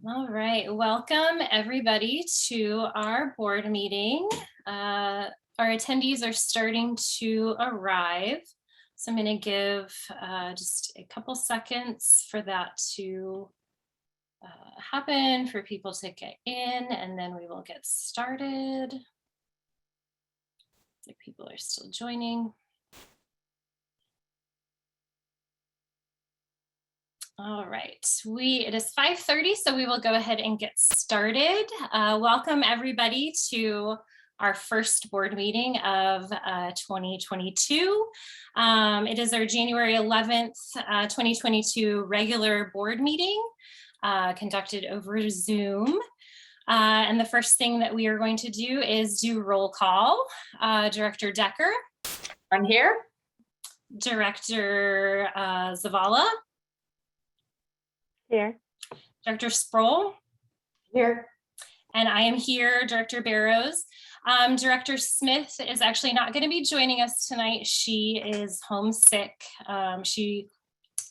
All right, welcome everybody to our board meeting. Our attendees are starting to arrive. So I'm going to give just a couple seconds for that to happen, for people to get in, and then we will get started. If people are still joining. All right, it is 5:30, so we will go ahead and get started. Welcome everybody to our first board meeting of 2022. It is our January 11th, 2022 regular board meeting conducted over Zoom. And the first thing that we are going to do is do roll call. Director Decker. I'm here. Director Zavala. Here. Director Sproul. Here. And I am here, Director Barrows. Director Smith is actually not going to be joining us tonight. She is homesick. She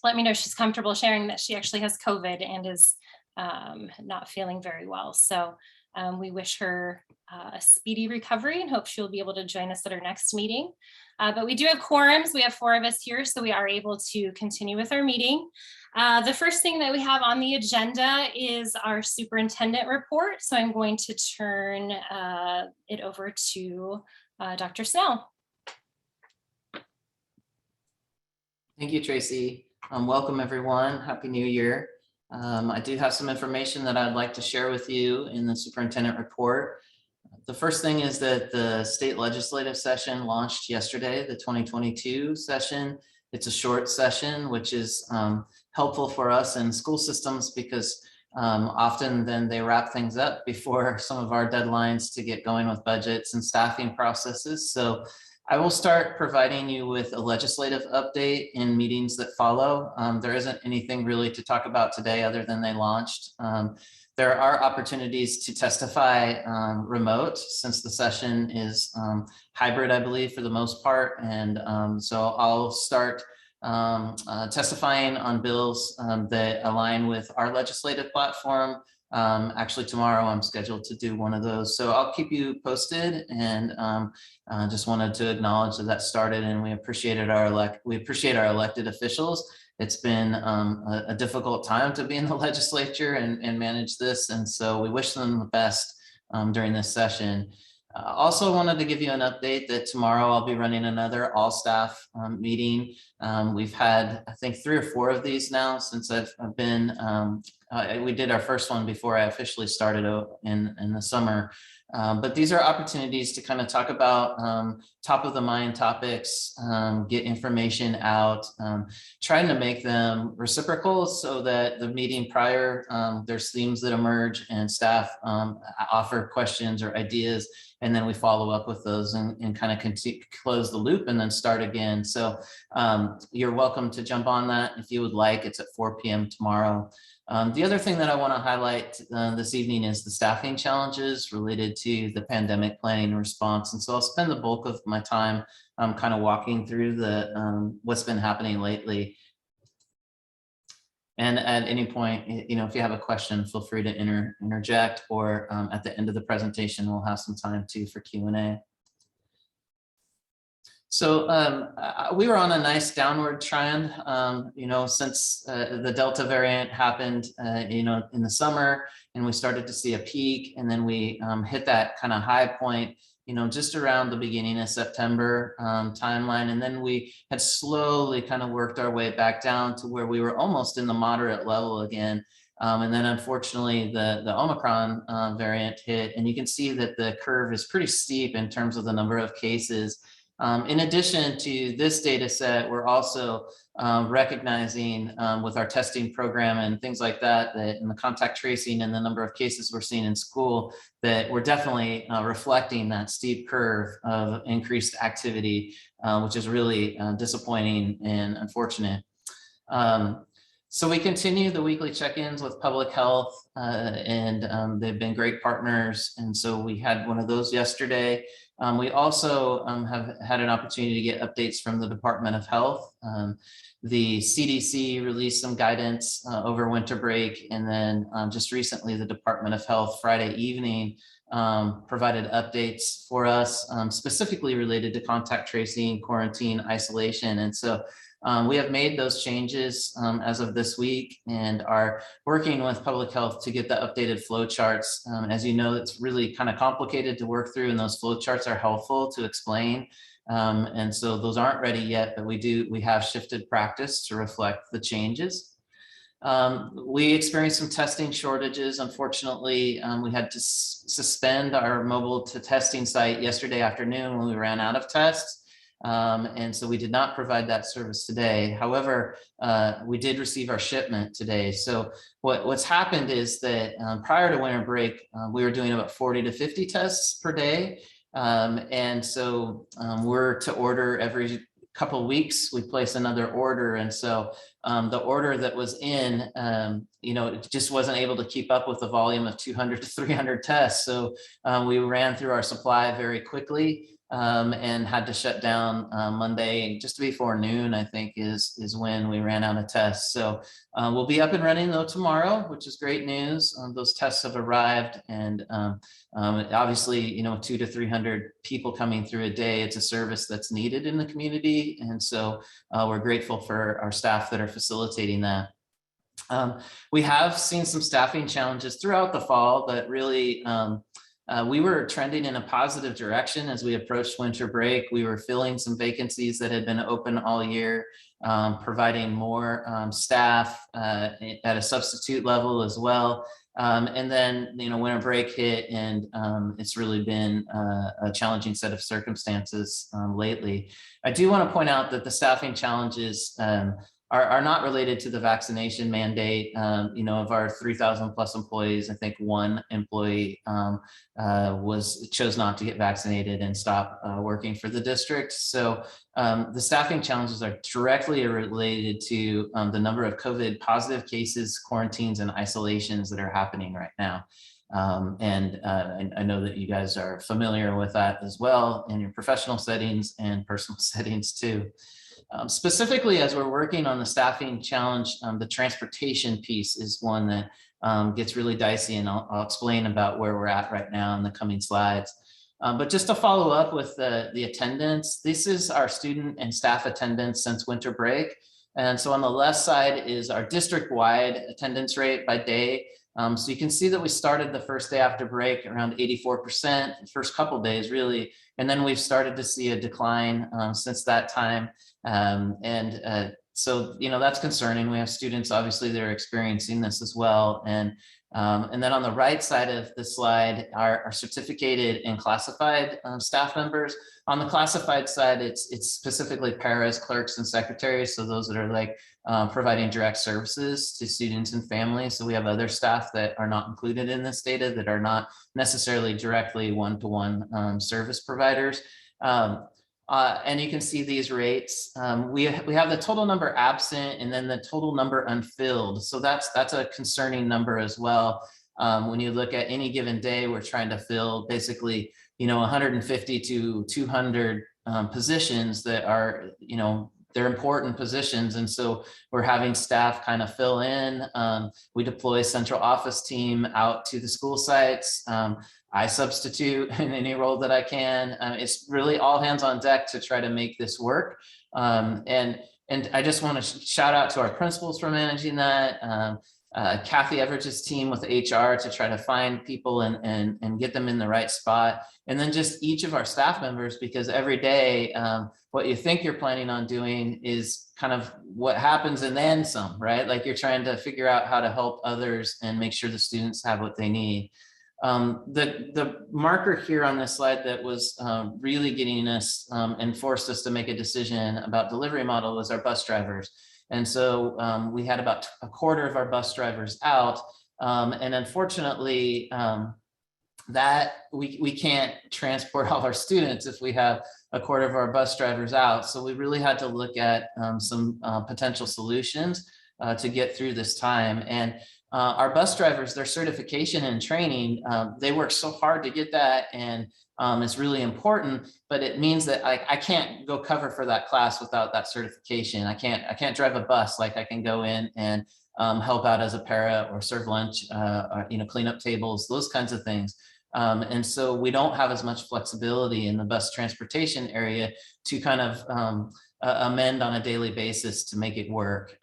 let me know she's comfortable sharing that she actually has COVID and is not feeling very well. So we wish her a speedy recovery and hope she'll be able to join us at our next meeting. But we do have quorums. We have 4 of us here, so we are able to continue with our meeting. The first thing that we have on the agenda is our superintendent report. So I'm going to turn it over to Dr. Snell. Thank you, Tracy. Welcome everyone. Happy New Year. I do have some information that I'd like to share with you in the superintendent report. The first thing is that the state legislative session launched yesterday, the 2022 session. It's a short session, which is helpful for us in school systems because often then they wrap things up before some of our deadlines to get going with budgets and staffing processes. So I will start providing you with a legislative update in meetings that follow. There isn't anything really to talk about today other than they launched. There are opportunities to testify remote since the session is hybrid, I believe, for the most part. And so I'll start testifying on bills that align with our legislative platform. Actually, tomorrow I'm scheduled to do one of those. So I'll keep you posted, and just wanted to acknowledge that started, and we appreciate our elected officials. It's been a difficult time to be in the legislature and manage this. And so we wish them the best during this session. Also wanted to give you an update that tomorrow I'll be running another all staff meeting. We've had, I think, 3 or 4 of these now since I've been, we did our first one before I officially started in the summer. But these are opportunities to kind of talk about top of the mind topics, get information out, trying to make them reciprocal so that the meeting prior, there's themes that emerge and staff offer questions or ideas, and then we follow up with those and kind of close the loop and then start again. So you're welcome to jump on that if you would like. It's at 4 p.m. tomorrow. The other thing that I want to highlight this evening is the staffing challenges related to the pandemic planning and response. And so I'll spend the bulk of my time kind of walking through the what's been happening lately. And at any point, if you have a question, feel free to interject, or at the end of the presentation, we'll have some time too for Q&A. So we were on a nice downward trend, since the Delta variant happened, in the summer, and we started to see a peak, and then we hit that kind of high point, just around the beginning of September timeline. And then we had slowly kind of worked our way back down to where we were almost in the moderate level again. And then unfortunately the Omicron variant hit, and you can see that the curve is pretty steep in terms of the number of cases. In addition to this data set, we're also recognizing with our testing program and things like that, that in the contact tracing and the number of cases we're seeing in school, that we're definitely reflecting that steep curve of increased activity, which is really disappointing and unfortunate. So we continue the weekly check-ins with public health, and they've been great partners. And so we had one of those yesterday. We also have had an opportunity to get updates from the Department of Health. The CDC released some guidance over winter break, and then just recently the Department of Health Friday evening provided updates for us specifically related to contact tracing, quarantine, isolation. And so we have made those changes as of this week and are working with public health to get the updated flow charts. As you know, it's really kind of complicated to work through, and those flow charts are helpful to explain. And so those aren't ready yet, but we have shifted practice to reflect the changes. We experienced some testing shortages. Unfortunately, we had to suspend our mobile to testing site yesterday afternoon when we ran out of tests. And so we did not provide that service today. However, we did receive our shipment today. So what's happened is that prior to winter break, we were doing about 40 to 50 tests per day. And so we're to order every couple of weeks, we place another order. And so the order that was in, it just wasn't able to keep up with the volume of 200 to 300 tests. So we ran through our supply very quickly and had to shut down Monday just before noon, I think is when we ran out of tests. So we'll be up and running though tomorrow, which is great news. Those tests have arrived, and obviously, 200 to 300 people coming through a day, it's a service that's needed in the community. And so we're grateful for our staff that are facilitating that. We have seen some staffing challenges throughout the fall, but really we were trending in a positive direction as we approached winter break. We were filling some vacancies that had been open all year, providing more staff at a substitute level as well. And then, winter break hit, and it's really been a challenging set of circumstances lately. I do want to point out that the staffing challenges are not related to the vaccination mandate. Of our 3,000 plus employees, I think one employee chose not to get vaccinated and stop working for the district. So the staffing challenges are directly related to the number of COVID positive cases, quarantines, and isolations that are happening right now. And I know that you guys are familiar with that as well in your professional settings and personal settings too. Specifically, as we're working on the staffing challenge, the transportation piece is one that gets really dicey, and I'll explain about where we're at right now in the coming slides. But just to follow up with the attendance, this is our student and staff attendance since winter break. And so on the left side is our district-wide attendance rate by day. So you can see that we started the first day after break around 84%, the first couple of days really, and then we've started to see a decline since that time. So that's concerning. We have students obviously that are experiencing this as well. And then on the right side of the slide are certificated and classified staff members. On the classified side, it's specifically paras, clerks, and secretaries. So those that are providing direct services to students and families. So we have other staff that are not included in this data that are not necessarily directly one-to-one service providers. And you can see these rates. We have the total number absent and then the total number unfilled. So that's a concerning number as well. When you look at any given day, we're trying to fill basically 150 to 200 positions that are they're important positions. And so we're having staff kind of fill in. We deploy a central office team out to the school sites. I substitute in any role that I can. It's really all hands on deck to try to make this work. And I just want to shout out to our principals for managing that. Kathy Everidge's team with HR to try to find people and get them in the right spot. And then just each of our staff members, because every day, what you think you're planning on doing is kind of what happens and then some, right? Like you're trying to figure out how to help others and make sure the students have what they need. The marker here on this slide that was really getting us and forced us to make a decision about delivery model was our bus drivers. And so we had about a quarter of our bus drivers out. And unfortunately, that we can't transport all our students if we have a quarter of our bus drivers out. So we really had to look at some potential solutions to get through this time. And Our bus drivers, their certification and training, they work so hard to get that, and it's really important, but it means that I can't go cover for that class without that certification. I can't drive a bus like I can go in and help out as a para or serve lunch, or, clean up tables, those kinds of things. And so we don't have as much flexibility in the bus transportation area to kind of amend on a daily basis to make it work.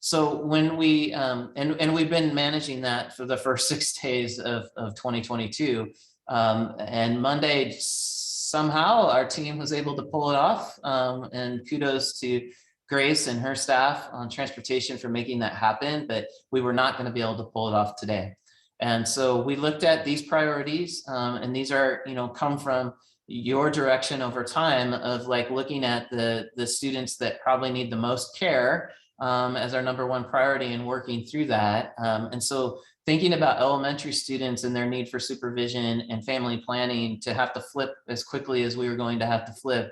So when we, and we've been managing that for the first 6 days of 2022, and Monday, somehow our team was able to pull it off, and kudos to Grace and her staff on transportation for making that happen, but we were not going to be able to pull it off today. And so we looked at these priorities, and these are, come from your direction over time of like looking at the students that probably need the most care as our #1 priority and working through that. And so thinking about elementary students and their need for supervision and family planning to have to flip as quickly as we were going to have to flip,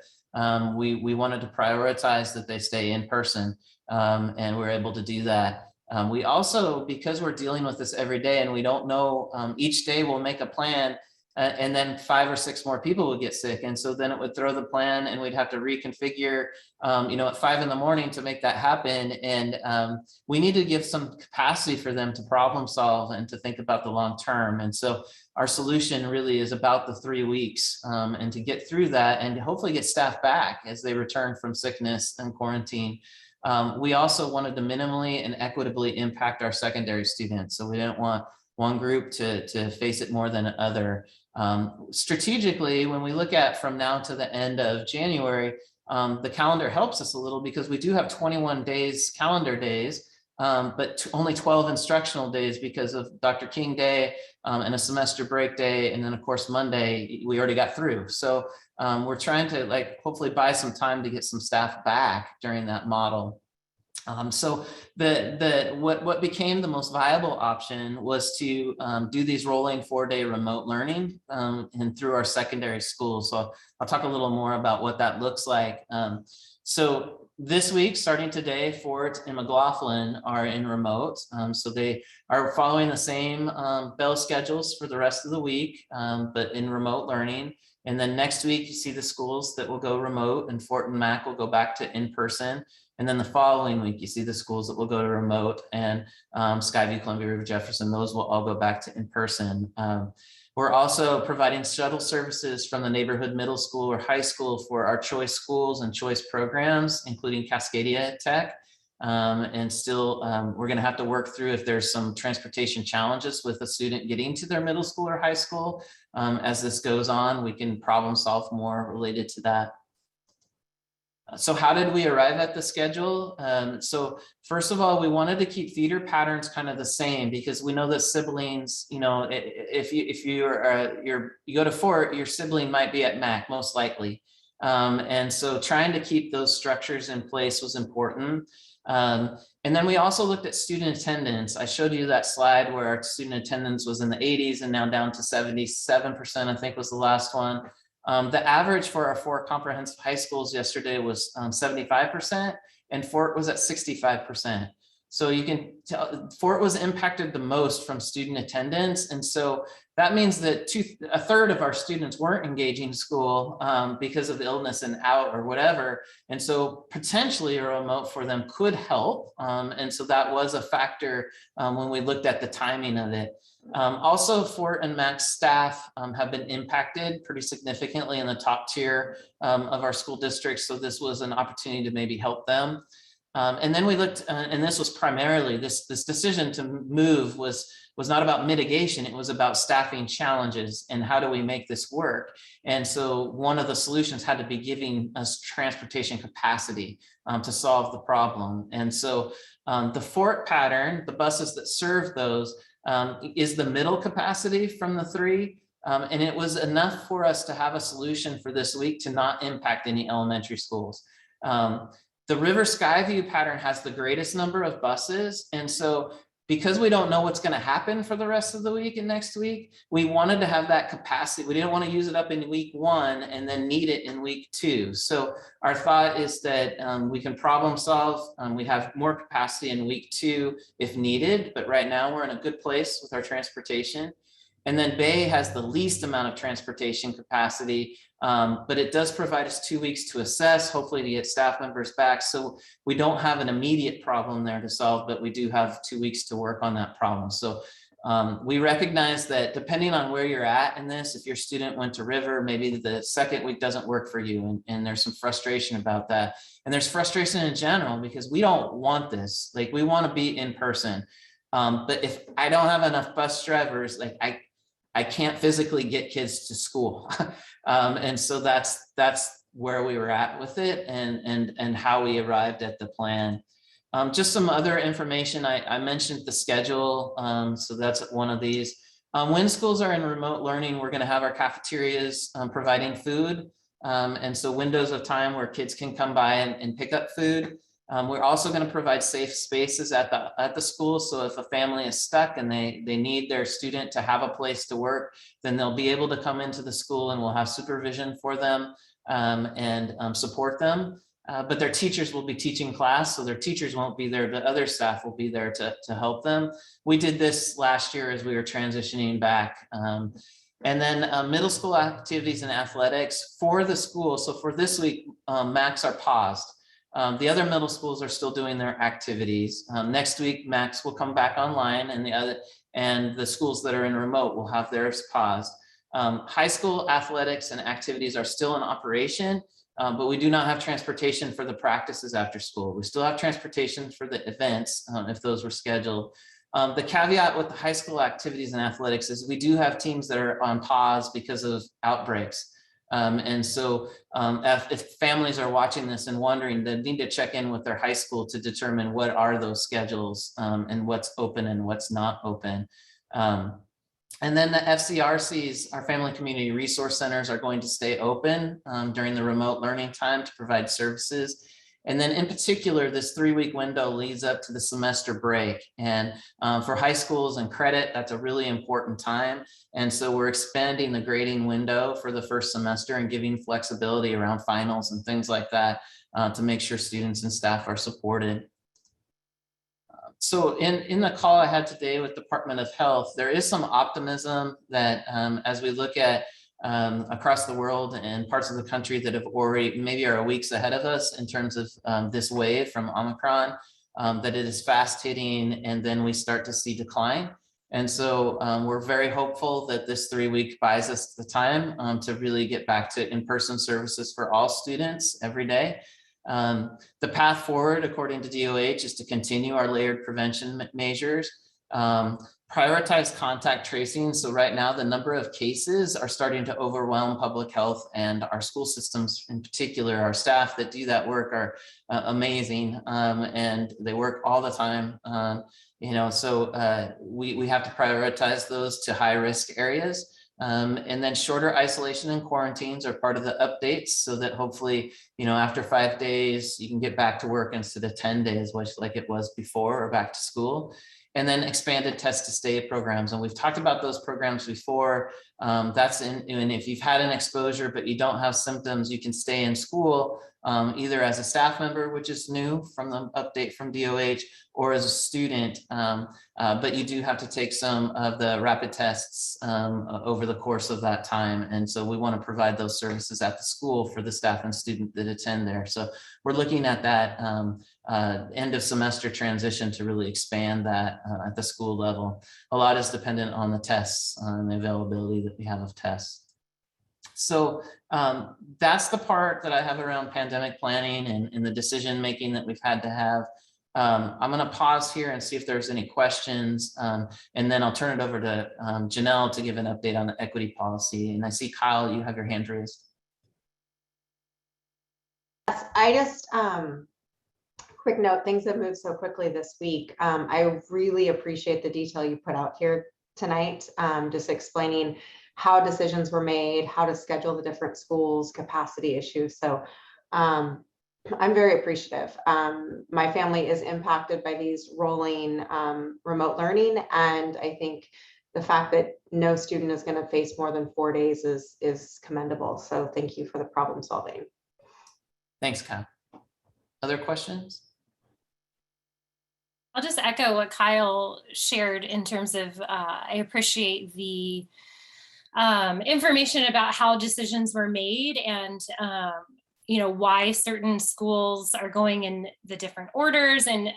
we wanted to prioritize that they stay in person, and we're able to do that. We also, because we're dealing with this every day and we don't know, each day we'll make a plan, and then 5 or 6 more people would get sick. And so then it would throw the plan and we'd have to reconfigure, at 5 in the morning to make that happen. And we need to give some capacity for them to problem solve and to think about the long term. And so our solution really is about the 3 weeks, and to get through that and hopefully get staff back as they return from sickness and quarantine. We also wanted to minimally and equitably impact our secondary students. So we didn't want one group to face it more than another. Strategically, when we look at from now to the end of January, the calendar helps us a little because we do have 21 days, calendar days, but only 12 instructional days because of Dr. King Day, and a semester break day. And then of course, Monday, we already got through. So we're trying to hopefully buy some time to get some staff back during that model. So what became the most viable option was to do these rolling 4-day remote learning, and through our secondary schools. So I'll talk a little more about what that looks like. So this week, starting today, Fort and McLaughlin are in remote. So they are following the same bell schedules for the rest of the week, but in remote learning. And then next week, you see the schools that will go remote, and Fort and Mac will go back to in-person. And then the following week, you see the schools that will go to remote, and Skyview, Columbia River, Jefferson, those will all go back to in-person. We're also providing shuttle services from the neighborhood middle school or high school for our choice schools and choice programs, including Cascadia Tech. And still, we're going to have to work through if there's some transportation challenges with a student getting to their middle school or high school. As this goes on, we can problem solve more related to that. So how did we arrive at the schedule? So first of all, we wanted to keep theater patterns kind of the same because we know that siblings, if you go to Fort, your sibling might be at Mac most likely. And so trying to keep those structures in place was important. And then we also looked at student attendance. I showed you that slide where our student attendance was in the 80s and now down to 77%, I think was the last one. The average for our 4 comprehensive high schools yesterday was 75%, and Fort was at 65%. So you can tell Fort was impacted the most from student attendance. And so that means that a third of our students weren't engaging school because of illness and out or whatever. And so potentially a remote for them could help. And so that was a factor when we looked at the timing of it. Also, Fort and Mac's staff have been impacted pretty significantly in the top tier of our school districts. So this was an opportunity to maybe help them. And then we looked, and this was primarily, this decision to move was not about mitigation, it was about staffing challenges and how do we make this work. And so one of the solutions had to be giving us transportation capacity to solve the problem. And so the Fort pattern, the buses that serve those, is the middle capacity from the 3. And it was enough for us to have a solution for this week to not impact any elementary schools. The River Skyview pattern has the greatest number of buses. And so because we don't know what's going to happen for the rest of the week and next week, we wanted to have that capacity. We didn't want to use it up in week 1 and then need it in week 2. So our thought is that we can problem solve. We have more capacity in week 2 if needed, but right now we're in a good place with our transportation. And then Bay has the least amount of transportation capacity, but it does provide us 2 weeks to assess, hopefully to get staff members back. So we don't have an immediate problem there to solve, but we do have 2 weeks to work on that problem. So we recognize that depending on where you're at in this, if your student went to River, maybe the second week doesn't work for you, and there's some frustration about that. And there's frustration in general because we don't want this. Like, we want to be in person. But if I don't have enough bus drivers, like I can't physically get kids to school. And so that's where we were at with it, and how we arrived at the plan. Just some other information. I mentioned the schedule. So that's one of these. When schools are in remote learning, we're going to have our cafeterias providing food. And so windows of time where kids can come by and pick up food. We're also going to provide safe spaces at the school. So if a family is stuck and they need their student to have a place to work, then they'll be able to come into the school and we'll have supervision for them and support them. But their teachers will be teaching class, so their teachers won't be there, but other staff will be there to help them. We did this last year as we were transitioning back. And then middle school activities and athletics for the school. So for this week, MACs are paused. The other middle schools are still doing their activities. Next week, MACs will come back online, and the schools that are in remote will have theirs paused. High school athletics and activities are still in operation, but we do not have transportation for the practices after school. We still have transportation for the events if those were scheduled. The caveat with the high school activities and athletics is we do have teams that are on pause because of outbreaks. And so if families are watching this and wondering, they need to check in with their high school to determine what are those schedules and what's open and what's not open. And then the FCRCs, our Family Community Resource Centers, are going to stay open during the remote learning time to provide services. And then in particular, this 3-week window leads up to the semester break. And for high schools and credit, that's a really important time. And so we're expanding the grading window for the first semester and giving flexibility around finals and things like that to make sure students and staff are supported. So in the call I had today with Department of Health, there is some optimism that as we look at across the world and parts of the country that have already maybe are weeks ahead of us in terms of this wave from Omicron, that it is fast hitting and then we start to see decline. And so we're very hopeful that this 3-week buys us the time to really get back to in-person services for all students every day. The path forward, according to DOH, is to continue our layered prevention measures, prioritize contact tracing. So right now, the number of cases are starting to overwhelm public health, and our school systems in particular, our staff that do that work are amazing, and they work all the time. So we have to prioritize those to high risk areas. And then shorter isolation and quarantines are part of the updates so that hopefully, after 5 days, you can get back to work instead of 10 days, which like it was before, or back to school. And then expanded test to stay programs. And we've talked about those programs before. That's and if you've had an exposure, but you don't have symptoms, you can stay in school either as a staff member, which is new from the update from DOH, or as a student. But you do have to take some of the rapid tests over the course of that time. And so we want to provide those services at the school for the staff and student that attend there. So we're looking at that end of semester transition to really expand that at the school level. A lot is dependent on the tests and the availability that we have of tests. So that's the part that I have around pandemic planning and the decision making that we've had to have. I'm going to pause here and see if there's any questions, and then I'll turn it over to Janelle to give an update on the equity policy. And I see Kyle, you have your hand raised. Yes, I just, quick note, things have moved so quickly this week. I really appreciate the detail you put out here tonight, just explaining how decisions were made, how to schedule the different schools, capacity issues. So I'm very appreciative. My family is impacted by these rolling remote learning, and I think the fact that no student is going to face more than 4 days is commendable. So thank you for the problem solving. Thanks, Kyle. Other questions? I'll just echo what Kyle shared in terms of, I appreciate the information about how decisions were made and, you know, why certain schools are going in the different orders. And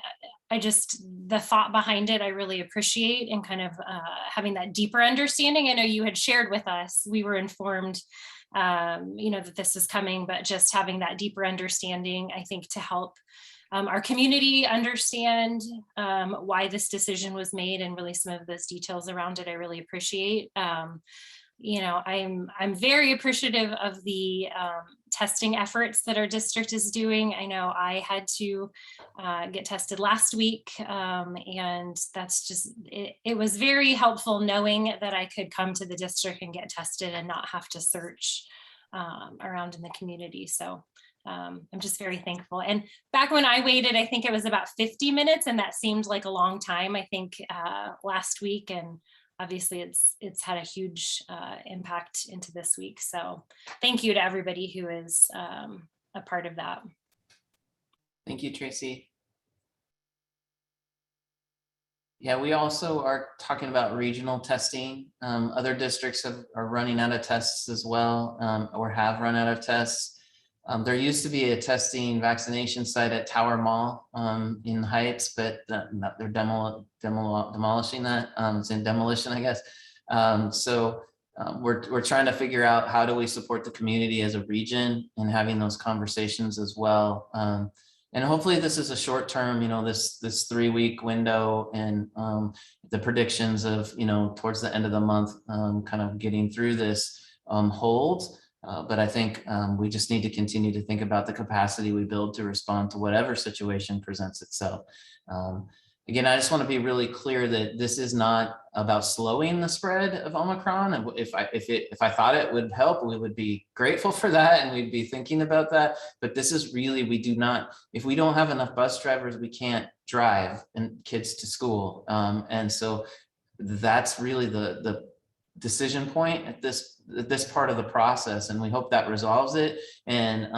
the thought behind it, I really appreciate, and kind of having that deeper understanding. I know you had shared with us, we were informed, you know, that this was coming, but just having that deeper understanding, I think, to help our community understand why this decision was made, and really some of those details around it, I really appreciate. You know, I'm very appreciative of the testing efforts that our district is doing. I know I had to get tested last week, and that's just, it was very helpful knowing that I could come to the district and get tested and not have to search around in the community. So I'm just very thankful. And back when I waited, I think it was about 50 minutes, and that seemed like a long time, I think, last week. And obviously it's had a huge impact into this week. So thank you to everybody who is a part of that. Thank you, Tracy. Yeah, we also are talking about regional testing. Other districts are running out of tests as well, or have run out of tests. There used to be a testing vaccination site at Tower Mall in Heights, but they're demolishing that. It's in demolition, I guess. So we're trying to figure out how do we support the community as a region, and having those conversations as well. And hopefully this is a short term, you know, this 3-week window, and the predictions of, you know, towards the end of the month, kind of getting through this holds. But I think we just need to continue to think about the capacity we build to respond to whatever situation presents itself. Again, I just want to be really clear that this is not about slowing the spread of Omicron. And if I thought it would help, we would be grateful for that, and we'd be thinking about that. But this is really, we do not, if we don't have enough bus drivers, we can't drive and kids to school. And so that's really the decision point at this part of the process, and we hope that resolves it. And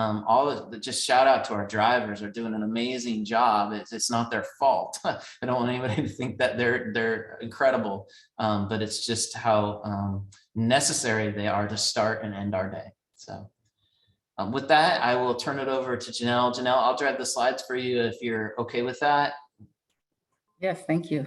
just shout out to our drivers, are doing an amazing job. It's not their fault. I don't want anybody to think that they're incredible, but it's just how necessary they are to start and end our day. So with that, I will turn it over to Janelle. Janelle, I'll drag the slides for you if you're okay with that. Yes, thank you.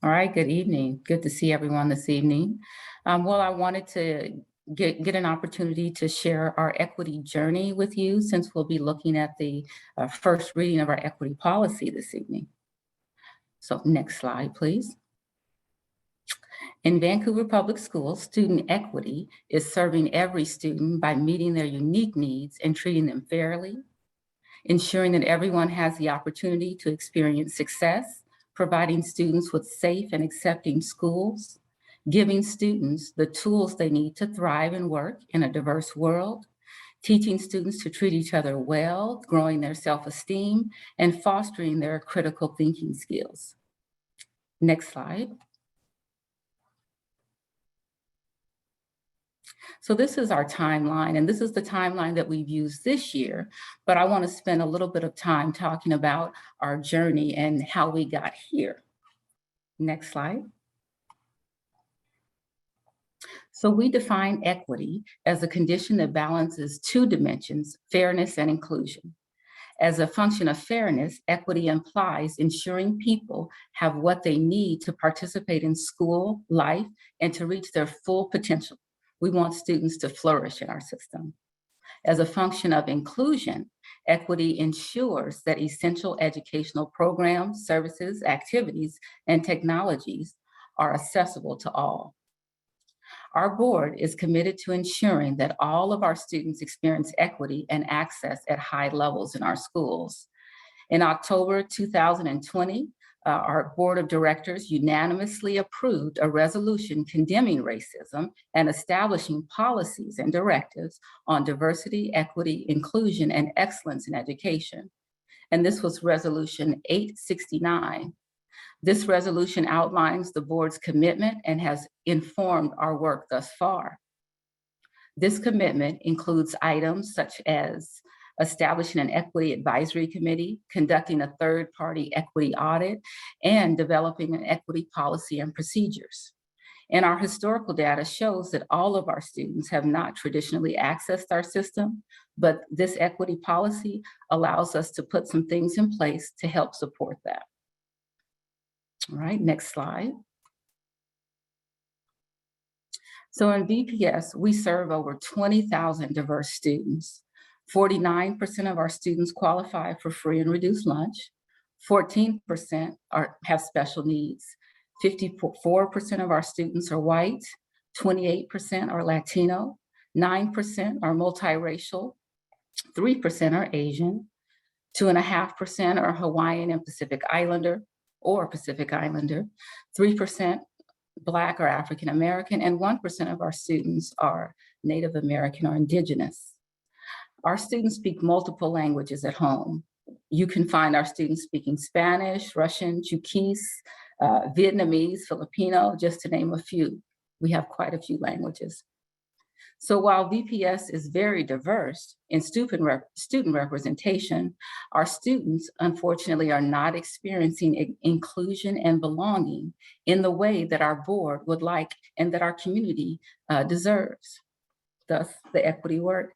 All right, good evening. Good to see everyone this evening. Well, I wanted to get an opportunity to share our equity journey with you, since we'll be looking at the first reading of our equity policy this evening. So next slide, please. In Vancouver Public Schools, student equity is serving every student by meeting their unique needs and treating them fairly, ensuring that everyone has the opportunity to experience success, providing students with safe and accepting schools, giving students the tools they need to thrive and work in a diverse world, teaching students to treat each other well, growing their self-esteem, and fostering their critical thinking skills. Next slide. So this is our timeline, and this is the timeline that we've used this year, but I want to spend a little bit of time talking about our journey and how we got here. Next slide. So we define equity as a condition that balances two dimensions, fairness and inclusion. As a function of fairness, equity implies ensuring people have what they need to participate in school, life, and to reach their full potential. We want students to flourish in our system. As a function of inclusion, equity ensures that essential educational programs, services, activities, and technologies are accessible to all. Our board is committed to ensuring that all of our students experience equity and access at high levels in our schools. In October 2020, our board of directors unanimously approved a resolution condemning racism and establishing policies and directives on diversity, equity, inclusion, and excellence in education. And this was Resolution 869. This resolution outlines the board's commitment and has informed our work thus far. This commitment includes items such as establishing an equity advisory committee, conducting a third-party equity audit, and developing an equity policy and procedures. And our historical data shows that all of our students have not traditionally accessed our system, but this equity policy allows us to put some things in place to help support that. All right, next slide. So in VPS, we serve over 20,000 diverse students. 49% of our students qualify for free and reduced lunch. 14% have special needs. 54% of our students are white. 28% are Latino. 9% are multiracial. 3% are Asian. 2.5% are Hawaiian and Pacific Islander or Pacific Islander. 3% Black or African American, and 1% of our students are Native American or Indigenous. Our students speak multiple languages at home. You can find our students speaking Spanish, Russian, Chuukese, Vietnamese, Filipino, just to name a few. We have quite a few languages. So while VPS is very diverse in student representation, our students, unfortunately, are not experiencing inclusion and belonging in the way that our board would like and that our community deserves. Thus, the equity work.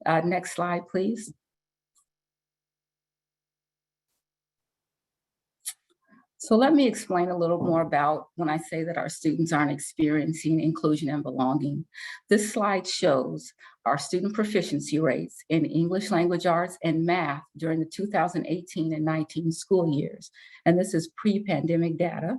Next slide, please. So let me explain a little more about when I say that our students aren't experiencing inclusion and belonging. This slide shows our student proficiency rates in English language arts and math during the 2018 and 19 school years. And this is pre-pandemic data.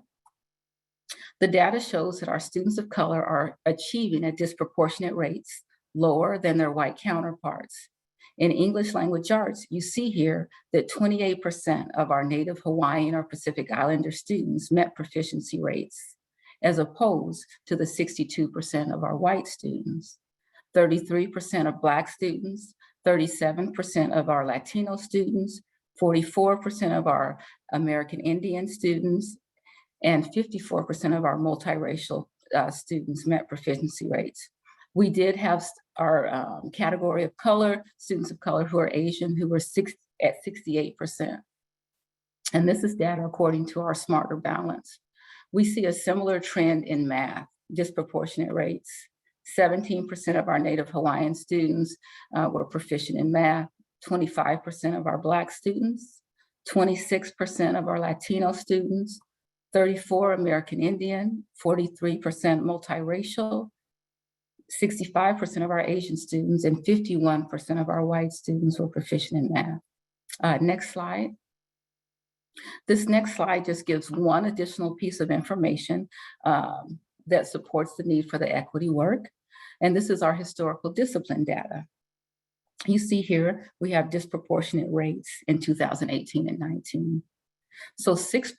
The data shows that our students of color are achieving at disproportionate rates, lower than their white counterparts. In English language arts, you see here that 28% of our Native Hawaiian or Pacific Islander students met proficiency rates, as opposed to the 62% of our white students. 33% of Black students, 37% of our Latino students, 44% of our American Indian students, and 54% of our multiracial students met proficiency rates. We did have our category of color, students of color who are Asian, who were at 68%. And this is data according to our Smarter Balance. We see a similar trend in math, disproportionate rates. 17% of our Native Hawaiian students were proficient in math, 25% of our Black students, 26% of our Latino students, 34% American Indian, 43% multiracial, 65% of our Asian students, and 51% of our white students were proficient in math. Next slide. This next slide just gives one additional piece of information that supports the need for the equity work. And this is our historical discipline data. You see here, we have disproportionate rates in 2018 and 19. So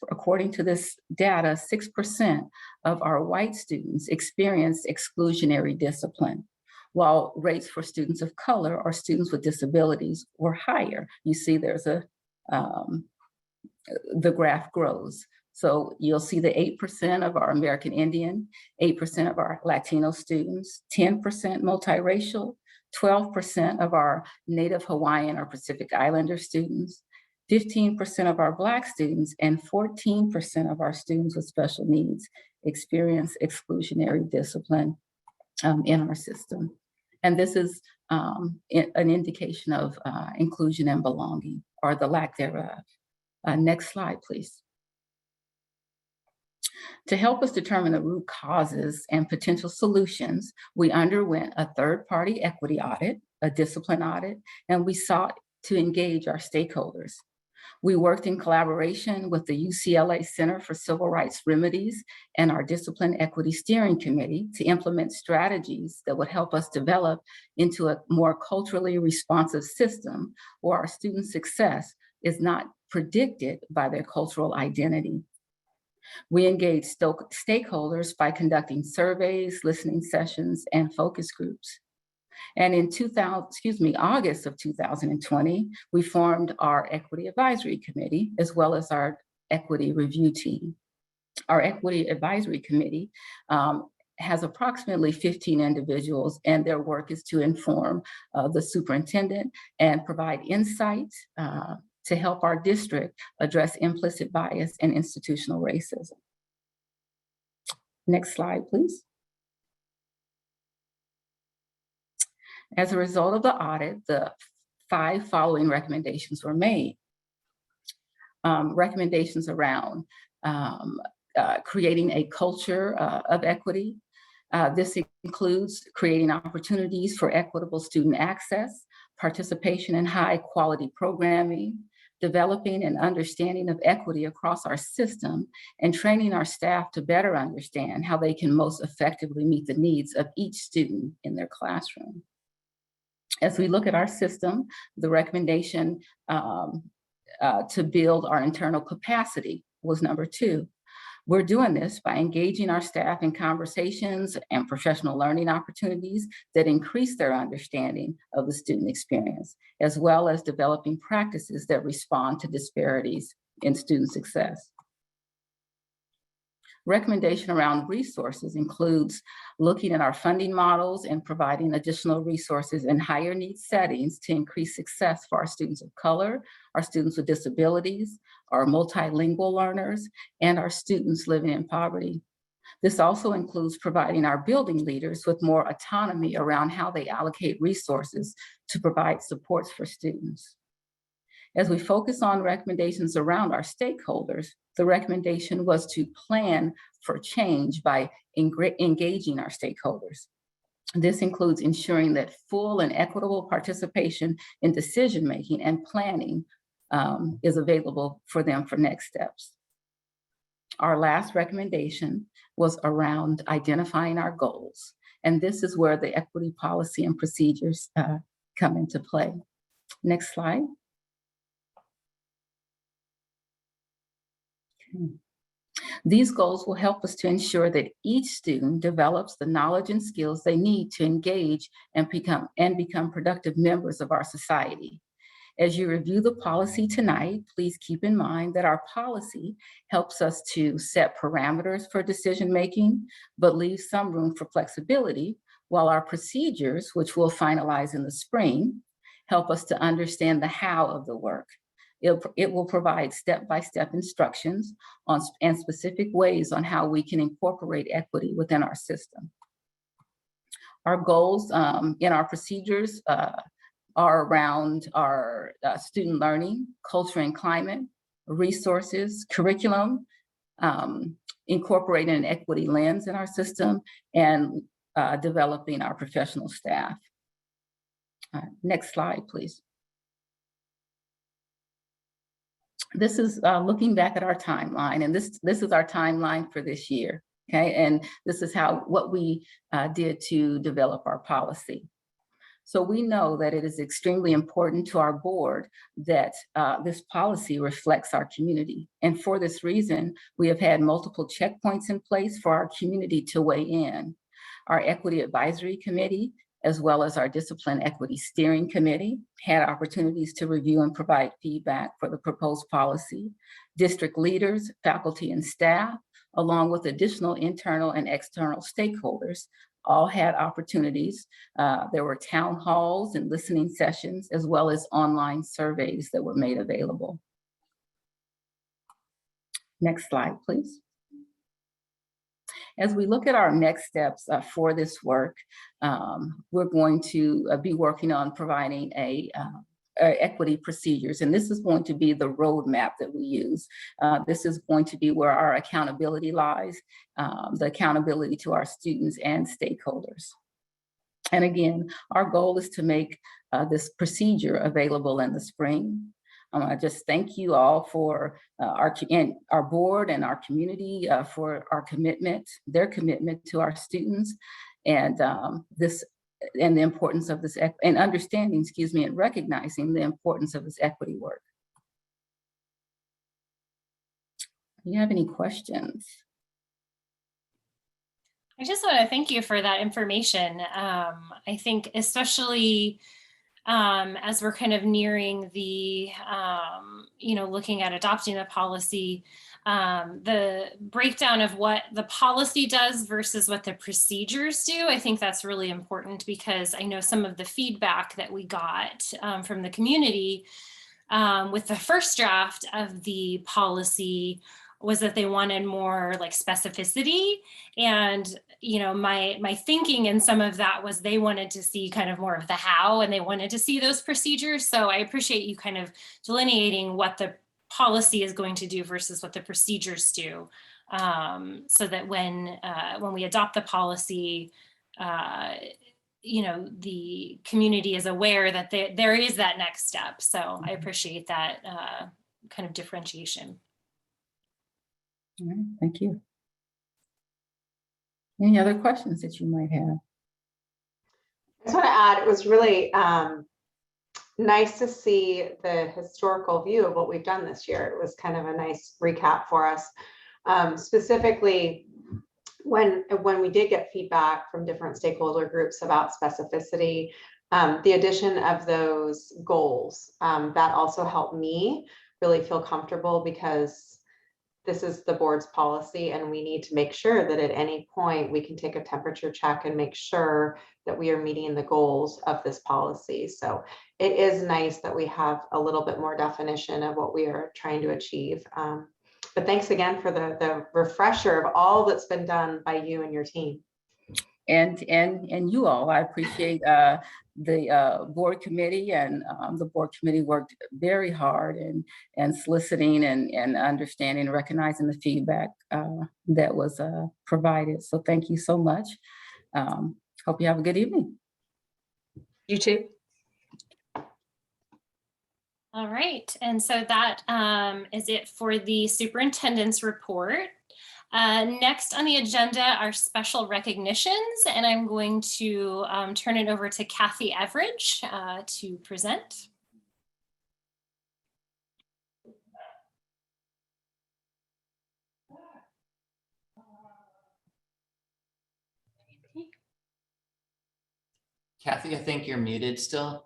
according to this data, 6% of our white students experienced exclusionary discipline, while rates for students of color or students with disabilities were higher. You see there's the graph grows. So you'll see the 8% of our American Indian, 8% of our Latino students, 10% multiracial, 12% of our Native Hawaiian or Pacific Islander students, 15% of our Black students, and 14% of our students with special needs experience exclusionary discipline in our system. And this is an indication of inclusion and belonging, or the lack thereof. Next slide, please. To help us determine the root causes and potential solutions, we underwent a third-party equity audit, a discipline audit, and we sought to engage our stakeholders. We worked in collaboration with the UCLA Center for Civil Rights Remedies and our Discipline Equity Steering Committee to implement strategies that would help us develop into a more culturally responsive system where our student success is not predicted by their cultural identity. We engage stakeholders by conducting surveys, listening sessions, and focus groups. And in August of 2020, we formed our Equity Advisory Committee, as well as our Equity Review Team. Our Equity Advisory Committee has approximately 15 individuals, and their work is to inform the superintendent and provide insights to help our district address implicit bias and institutional racism. Next slide, please. As a result of the audit, the 5 following recommendations were made. Recommendations around creating a culture of equity. This includes creating opportunities for equitable student access, participation in high quality programming, developing an understanding of equity across our system, and training our staff to better understand how they can most effectively meet the needs of each student in their classroom. As we look at our system, the recommendation to build our internal capacity was number 2. We're doing this by engaging our staff in conversations and professional learning opportunities that increase their understanding of the student experience, as well as developing practices that respond to disparities in student success. Recommendation around resources includes looking at our funding models and providing additional resources in higher needs settings to increase success for our students of color, our students with disabilities, our multilingual learners, and our students living in poverty. This also includes providing our building leaders with more autonomy around how they allocate resources to provide supports for students. As we focus on recommendations around our stakeholders, the recommendation was to plan for change by engaging our stakeholders. This includes ensuring that full and equitable participation in decision-making and planning is available for them for next steps. Our last recommendation was around identifying our goals. And this is where the equity policy and procedures come into play. Next slide. These goals will help us to ensure that each student develops the knowledge and skills they need to engage and become productive members of our society. As you review the policy tonight, please keep in mind that our policy helps us to set parameters for decision-making, but leaves some room for flexibility, while our procedures, which we'll finalize in the spring, help us to understand the how of the work. It will provide step-by-step instructions and specific ways on how we can incorporate equity within our system. Our goals in our procedures are around our student learning, culture and climate, resources, curriculum, incorporating an equity lens in our system, and developing our professional staff. Next slide, please. This is looking back at our timeline, and this is our timeline for this year, okay? And this is what we did to develop our policy. So we know that it is extremely important to our board that this policy reflects our community. And for this reason, we have had multiple checkpoints in place for our community to weigh in. Our Equity Advisory Committee, as well as our Discipline Equity Steering Committee, had opportunities to review and provide feedback for the proposed policy. District leaders, faculty, and staff, along with additional internal and external stakeholders, all had opportunities. There were town halls and listening sessions, as well as online surveys that were made available. Next slide, please. As we look at our next steps for this work, we're going to be working on providing equity procedures, and this is going to be the roadmap that we use. This is going to be where our accountability lies, the accountability to our students and stakeholders. And again, our goal is to make this procedure available in the spring. I just thank you all for our board and our community for their commitment to our students, and the importance of this and understanding, and recognizing the importance of this equity work. Do you have any questions? I just want to thank you for that information. I think especially as we're kind of nearing the, looking at adopting the policy, the breakdown of what the policy does versus what the procedures do. I think that's really important because I know some of the feedback that we got from the community with the first draft of the policy was that they wanted more like specificity. And, my thinking in some of that was they wanted to see kind of more of the how, and they wanted to see those procedures. So I appreciate you kind of delineating what the policy is going to do versus what the procedures do. So that when we adopt the policy, the community is aware that there is that next step. So I appreciate that kind of differentiation. All right, thank you. Any other questions that you might have? I just want to add, it was really nice to see the historical view of what we've done this year. It was kind of a nice recap for us. Specifically, when we did get feedback from different stakeholder groups about specificity, the addition of those goals, that also helped me really feel comfortable because this is the board's policy and we need to make sure that at any point we can take a temperature check and make sure that we are meeting the goals of this policy. So it is nice that we have a little bit more definition of what we are trying to achieve. But thanks again for the refresher of all that's been done by you and your team. And you all, I appreciate the board committee, and the board committee worked very hard and soliciting and understanding and recognizing the feedback that was provided. So thank you so much. Hope you have a good evening. You too. All right, and so that is it for the superintendent's report. Next on the agenda are special recognitions, and I'm going to turn it over to Kathy Everidge to present. Kathy, I think you're muted still.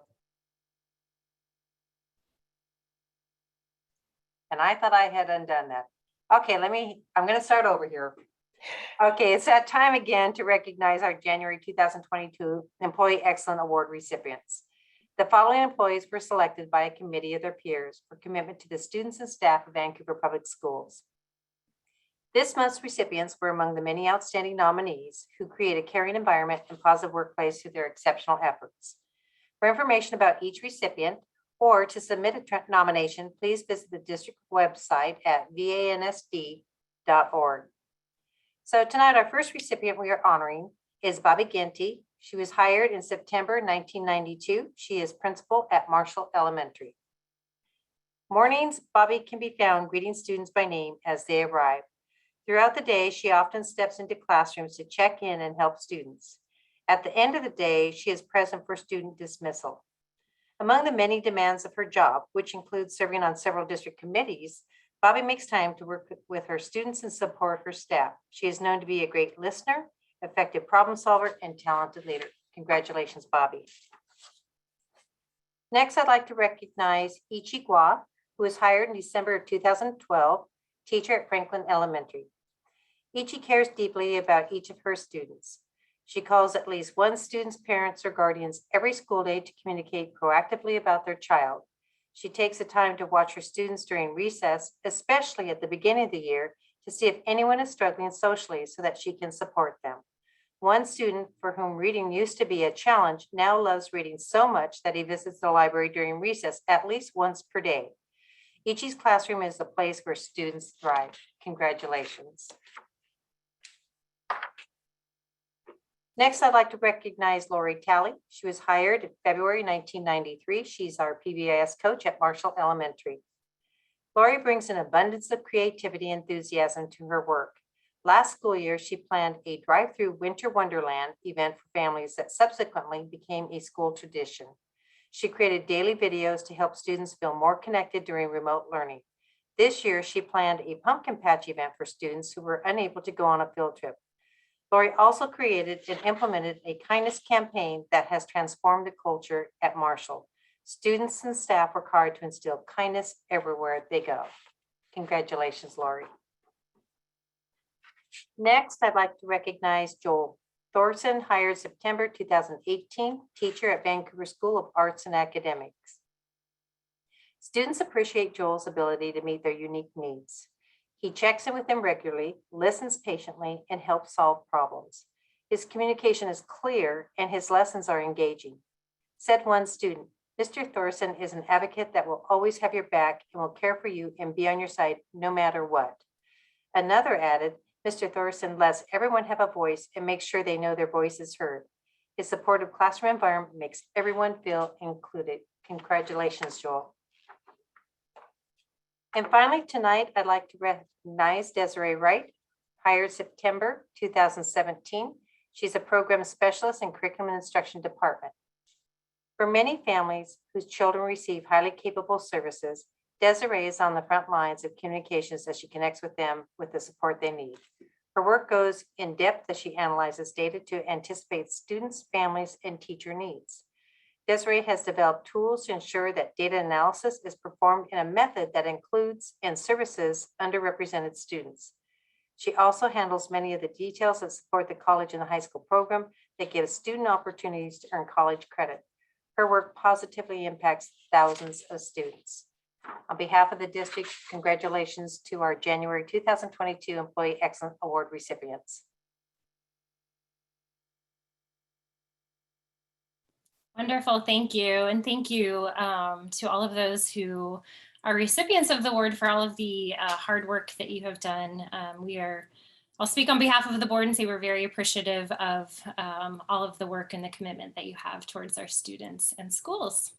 And I thought I had undone that. Okay, I'm going to start over here. Okay, it's that time again to recognize our January 2022 Employee Excellent Award recipients. The following employees were selected by a committee of their peers for commitment to the students and staff of Vancouver Public Schools. This month's recipients were among the many outstanding nominees who create a caring environment and positive workplace through their exceptional efforts. For information about each recipient or to submit a nomination, please visit the district website at vansd.org. So tonight, our first recipient we are honoring is Bobby Ginty. She was hired in September 1992. She is principal at Marshall Elementary. Mornings, Bobby can be found greeting students by name as they arrive. Throughout the day, she often steps into classrooms to check in and help students. At the end of the day, she is present for student dismissal. Among the many demands of her job, which includes serving on several district committees, Bobby makes time to work with her students and support her staff. She is known to be a great listener, effective problem solver, and talented leader. Congratulations, Bobby. Next, I'd like to recognize Ichi Gua, who was hired in December of 2012, teacher at Franklin Elementary. Ichi cares deeply about each of her students. She calls at least one student's parents or guardians every school day to communicate proactively about their child. She takes the time to watch her students during recess, especially at the beginning of the year, to see if anyone is struggling socially so that she can support them. One student for whom reading used to be a challenge now loves reading so much that he visits the library during recess at least once per day. Ichi's classroom is a place where students thrive. Congratulations. Next, I'd like to recognize Lori Talley. She was hired in February 1993. She's our PBIS coach at Marshall Elementary. Lori brings an abundance of creativity and enthusiasm to her work. Last school year, she planned a drive-through Winter Wonderland event for families that subsequently became a school tradition. She created daily videos to help students feel more connected during remote learning. This year, she planned a pumpkin patch event for students who were unable to go on a field trip. Lori also created and implemented a kindness campaign that has transformed the culture at Marshall. Students and staff work hard to instill kindness everywhere they go. Congratulations, Lori. Next, I'd like to recognize Joel Thorson, hired September 2018, teacher at Vancouver School of Arts and Academics. Students appreciate Joel's ability to meet their unique needs. He checks in with them regularly, listens patiently, and helps solve problems. His communication is clear and his lessons are engaging. Said one student, Mr. Thorson is an advocate that will always have your back and will care for you and be on your side no matter what. Another added, Mr. Thorson lets everyone have a voice and makes sure they know their voice is heard. His supportive classroom environment makes everyone feel included. Congratulations, Joel. And finally, tonight, I'd like to recognize Desiree Wright, hired September 2017. She's a program specialist in curriculum and instruction department. For many families whose children receive highly capable services, Desiree is on the front lines of communications as she connects with them with the support they need. Her work goes in depth as she analyzes data to anticipate students, families, and teacher needs. Desiree has developed tools to ensure that data analysis is performed in a method that includes and services underrepresented students. She also handles many of the details that support the college and the high school program that gives student opportunities to earn college credit. Her work positively impacts thousands of students. On behalf of the district, congratulations to our January 2022 Employee Excellence Award recipients. Wonderful, thank you. And thank you to all of those who are recipients of the award for all of the hard work that you have done. I'll speak on behalf of the board and say we're very appreciative of all of the work and the commitment that you have towards our students and schools.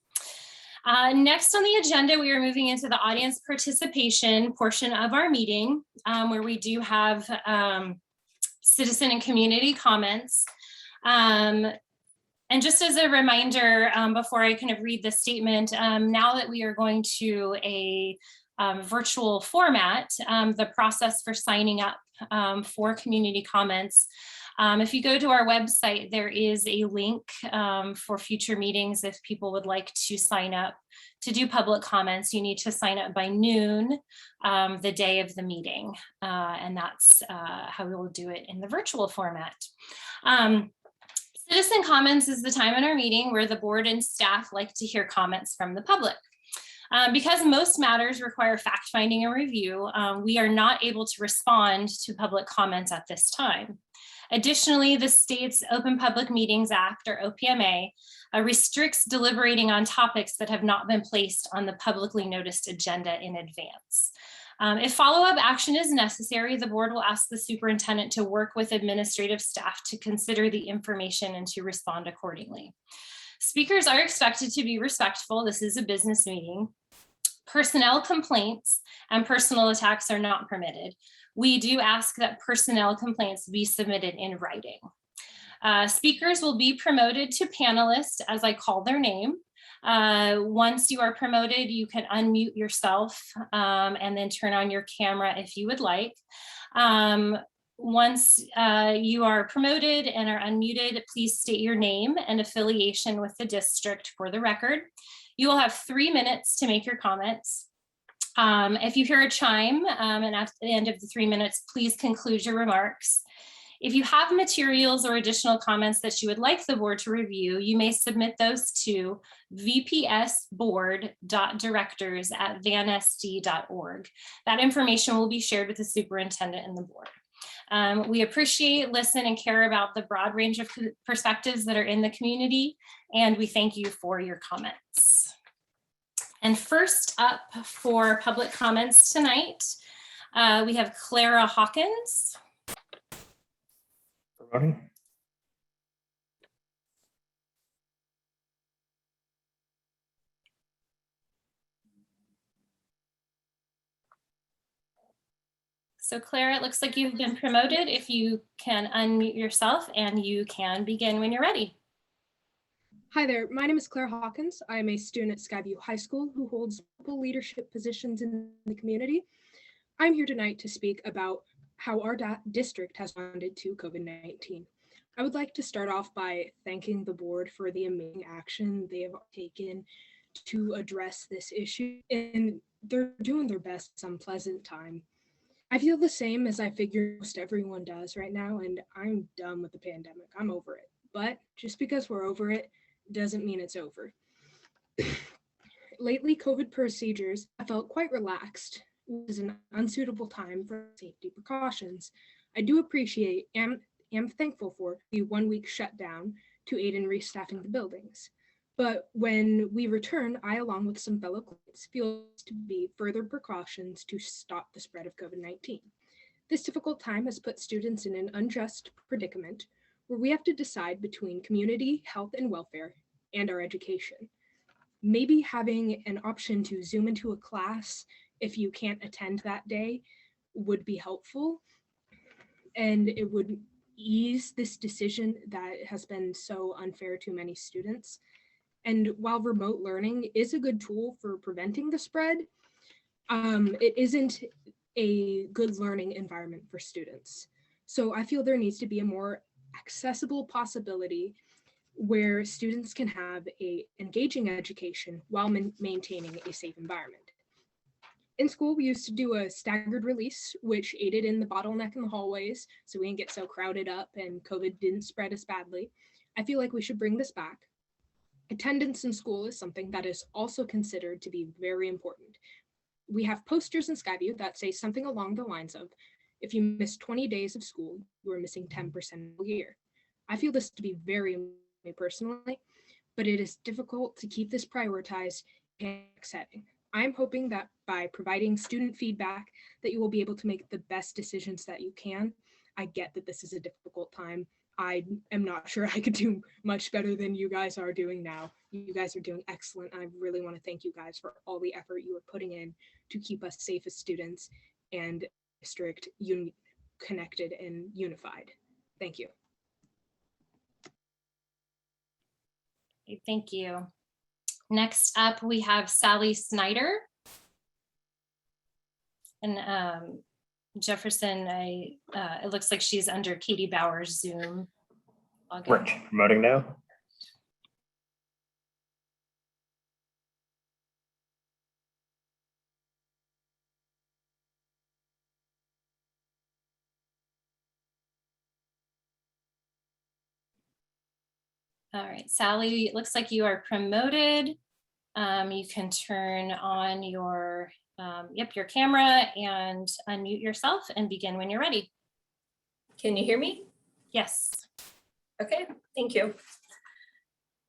Next on the agenda, we are moving into the audience participation portion of our meeting, where we do have citizen and community comments. And just as a reminder, before I kind of read the statement, now that we are going to a virtual format, the process for signing up for community comments, if you go to our website, there is a link for future meetings. If people would like to sign up to do public comments, you need to sign up by noon the day of the meeting. And that's how we will do it in the virtual format. Citizen comments is the time in our meeting where the board and staff like to hear comments from the public. Because most matters require fact-finding and review, we are not able to respond to public comments at this time. Additionally, the state's Open Public Meetings Act, or OPMA, restricts deliberating on topics that have not been placed on the publicly noticed agenda in advance. If follow-up action is necessary, the board will ask the superintendent to work with administrative staff to consider the information and to respond accordingly. Speakers are expected to be respectful. This is a business meeting. Personnel complaints and personal attacks are not permitted. We do ask that personnel complaints be submitted in writing. Speakers will be promoted to panelists as I call their name. Once you are promoted, you can unmute yourself and then turn on your camera if you would like. Once you are promoted and are unmuted, please state your name and affiliation with the district for the record. You will have 3 minutes to make your comments. If you hear a chime and at the end of the 3 minutes, please conclude your remarks. If you have materials or additional comments that you would like the board to review, you may submit those to vpsboard.directors@vansd.org. That information will be shared with the superintendent and the board. We appreciate, listen, and care about the broad range of perspectives that are in the community, and we thank you for your comments. And first up for public comments tonight, we have Clara Hawkins. Promoting. So Clara, it looks like you've been promoted. If you can unmute yourself and you can begin when you're ready. Hi there, my name is Claire Hawkins. I am a student at Skyview High School who holds multiple leadership positions in the community. I'm here tonight to speak about how our district has responded to COVID-19. I would like to start off by thanking the board for the amazing action they have taken to address this issue, and they're doing their best at some pleasant time. I feel the same as I figure most everyone does right now, and I'm done with the pandemic. I'm over it. But just because we're over it doesn't mean it's over. Lately, COVID procedures have felt quite relaxed, which is an unsuitable time for safety precautions. I do appreciate and am thankful for the 1 week shutdown to aid in restaffing the buildings. But when we return, I, along with some fellow colleagues, feel to be further precautions to stop the spread of COVID-19. This difficult time has put students in an unjust predicament where we have to decide between community, health, and welfare and our education. Maybe having an option to Zoom into a class if you can't attend that day would be helpful, and it would ease this decision that has been so unfair to many students. And while remote learning is a good tool for preventing the spread, it isn't a good learning environment for students. So I feel there needs to be a more accessible possibility where students can have an engaging education while maintaining a safe environment. In school, we used to do a staggered release, which aided in the bottleneck in the hallways, so we didn't get so crowded up and COVID didn't spread as badly. I feel like we should bring this back. Attendance in school is something that is also considered to be very important. We have posters in Skyview that say something along the lines of, if you miss 20 days of school, you are missing 10% of the year. I feel this to be very important personally, but it is difficult to keep this prioritized in a setting. I'm hoping that by providing student feedback that you will be able to make the best decisions that you can. I get that this is a difficult time. I am not sure I could do much better than you guys are doing now. You guys are doing excellent. I really want to thank you guys for all the effort you are putting in to keep us safe as students and district connected and unified. Thank you. Thank you. Next up, we have Sally Snyder. And Jefferson, it looks like she's under Katie Bauer's Zoom login. Rich, promoting now. All right, Sally, it looks like you are promoted. You can turn on your camera and unmute yourself and begin when you're ready. Can you hear me? Yes. Okay, thank you.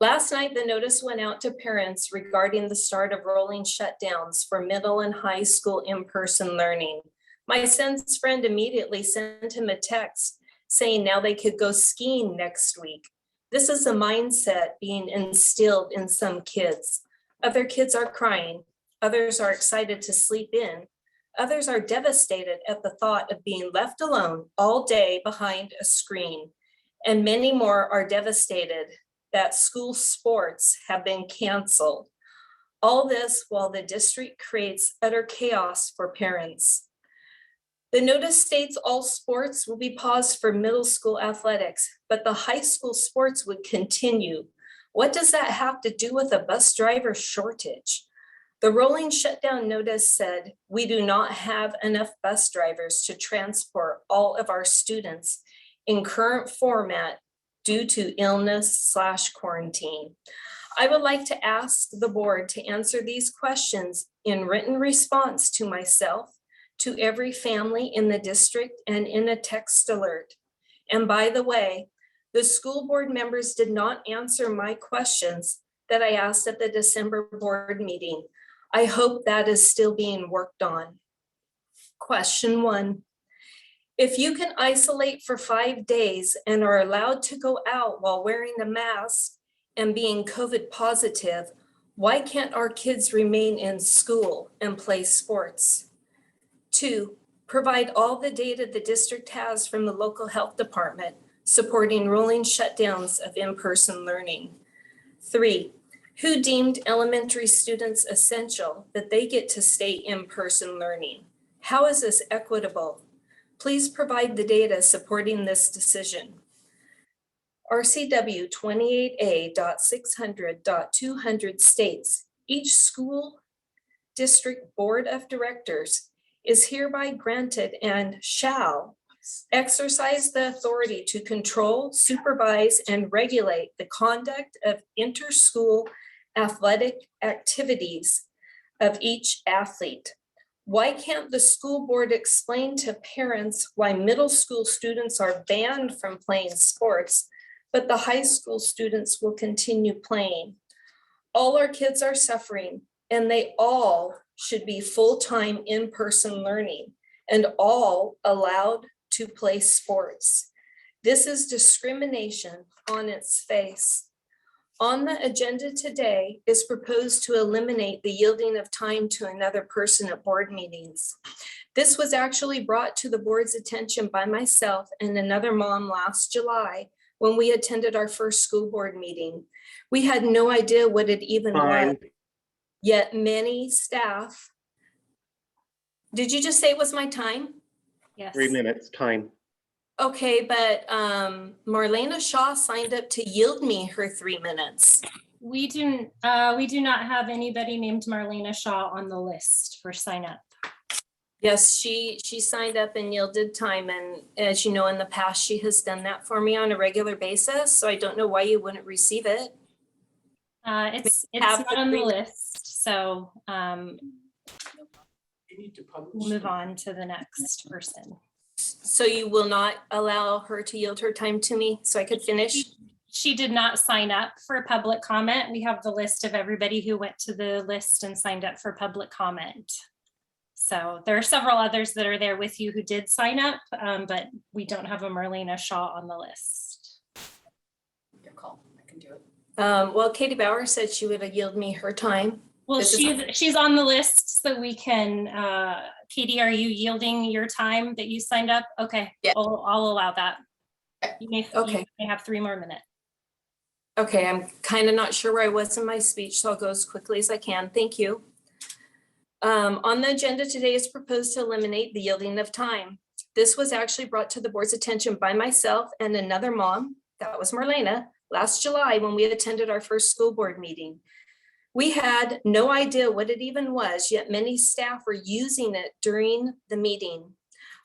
Last night, the notice went out to parents regarding the start of rolling shutdowns for middle and high school in-person learning. My son's friend immediately sent him a text saying now they could go skiing next week. This is a mindset being instilled in some kids. Other kids are crying. Others are excited to sleep in. Others are devastated at the thought of being left alone all day behind a screen. And many more are devastated that school sports have been canceled. All this while the district creates utter chaos for parents. The notice states all sports will be paused for middle school athletics, but the high school sports would continue. What does that have to do with a bus driver shortage? The rolling shutdown notice said, we do not have enough bus drivers to transport all of our students in current format due to illness/quarantine. I would like to ask the board to answer these questions in written response to myself, to every family in the district, and in a text alert. And by the way, the school board members did not answer my questions that I asked at the December board meeting. I hope that is still being worked on. Question 1. If you can isolate for 5 days and are allowed to go out while wearing a mask and being COVID positive, why can't our kids remain in school and play sports? 2, provide all the data the district has from the local health department supporting rolling shutdowns of in-person learning. 3, who deemed elementary students essential that they get to stay in-person learning? How is this equitable? Please provide the data supporting this decision. RCW 28A.600.200 states, each school district board of directors is hereby granted and shall exercise the authority to control, supervise, and regulate the conduct of inter-school athletic activities of each athlete. Why can't the school board explain to parents why middle school students are banned from playing sports, but the high school students will continue playing? All our kids are suffering, and they all should be full-time in-person learning and all allowed to play sports. This is discrimination on its face. On the agenda today is proposed to eliminate the yielding of time to another person at board meetings. This was actually brought to the board's attention by myself and another mom last July when we attended our first school board meeting. We had no idea what it even was, yet many staff. Did you just say it was my time? Yes. 3 minutes time. Okay, but Marlena Shaw signed up to yield me her 3 minutes. We do not have anybody named Marlena Shaw on the list for sign up. Yes, she signed up and yielded time. And as you know, in the past, she has done that for me on a regular basis. So I don't know why you wouldn't receive it. It's have not the on the 3 list, so we'll move on to the next person. So you will not allow her to yield her time to me so I could finish? She did not sign up for public comment. We have the list of everybody who went to the list and signed up for public comment. So there are several others that are there with you who did sign up, but we don't have a Marlena Shaw on the list. Your call, I can do it. Well, Katie Bauer said she would yield me her time. Well, This is- she's on the list, so we can, Katie, are you yielding your time that you signed up? Okay, Yeah. I'll allow that. You may Okay. have 3 more minutes. Okay, I'm kind of not sure where I was in my speech, so I'll go as quickly as I can. Thank you. On the agenda today is proposed to eliminate the yielding of time. This was actually brought to the board's attention by myself and another mom, that was Marlena, last July when we attended our first school board meeting. We had no idea what it even was, yet many staff were using it during the meeting.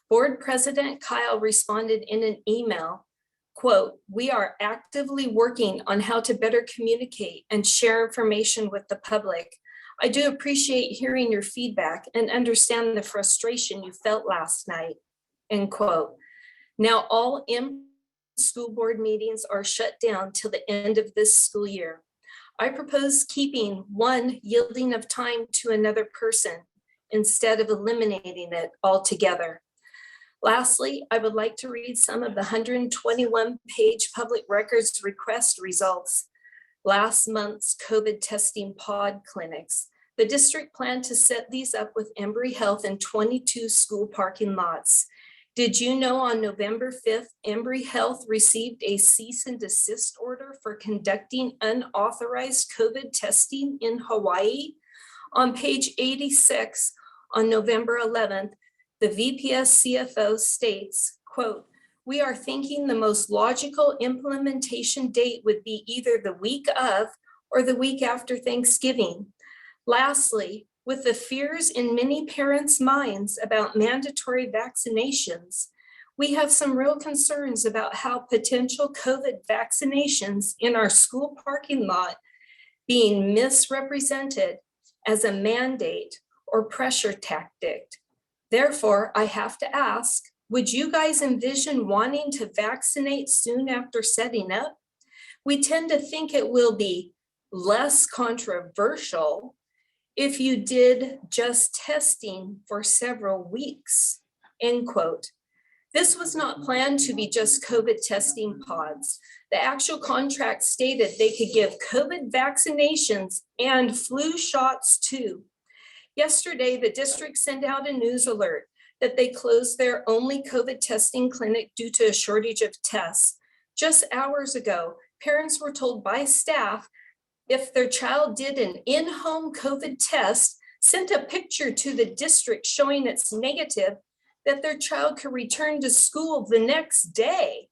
Board President Kyle responded in an email, quote, "We are actively working on how to better communicate and share information with the public. I do appreciate hearing your feedback and understand the frustration you felt last night," end quote. Now all in-school board meetings are shut down till the end of this school year. I propose keeping one yielding of time to another person instead of eliminating it altogether. Lastly, I would like to read some of the 121-page public records request results. Last month's COVID testing pod clinics. The district planned to set these up with Embry Health in 22 school parking lots. Did you know on November 5th, Embry Health received a cease and desist order for conducting unauthorized COVID testing in Hawaii? On page 86, on November 11th, the VPS CFO states, quote, "We are thinking the most logical implementation date would be either the week of or the week after Thanksgiving. Lastly, with the fears in many parents' minds about mandatory vaccinations, we have some real concerns about how potential COVID vaccinations in our school parking lot being misrepresented as a mandate or pressure tactic. Therefore, I have to ask, would you guys envision wanting to vaccinate soon after setting up? We tend to think it will be less controversial if you did just testing for several weeks," end quote. This was not planned to be just COVID testing pods. The actual contract stated they could give COVID vaccinations and flu shots too. Yesterday, the district sent out a news alert that they closed their only COVID testing clinic due to a shortage of tests. Just hours ago, parents were told by staff if their child did an in-home COVID test, sent a picture to the district showing it's negative, that their child could return to school the next day.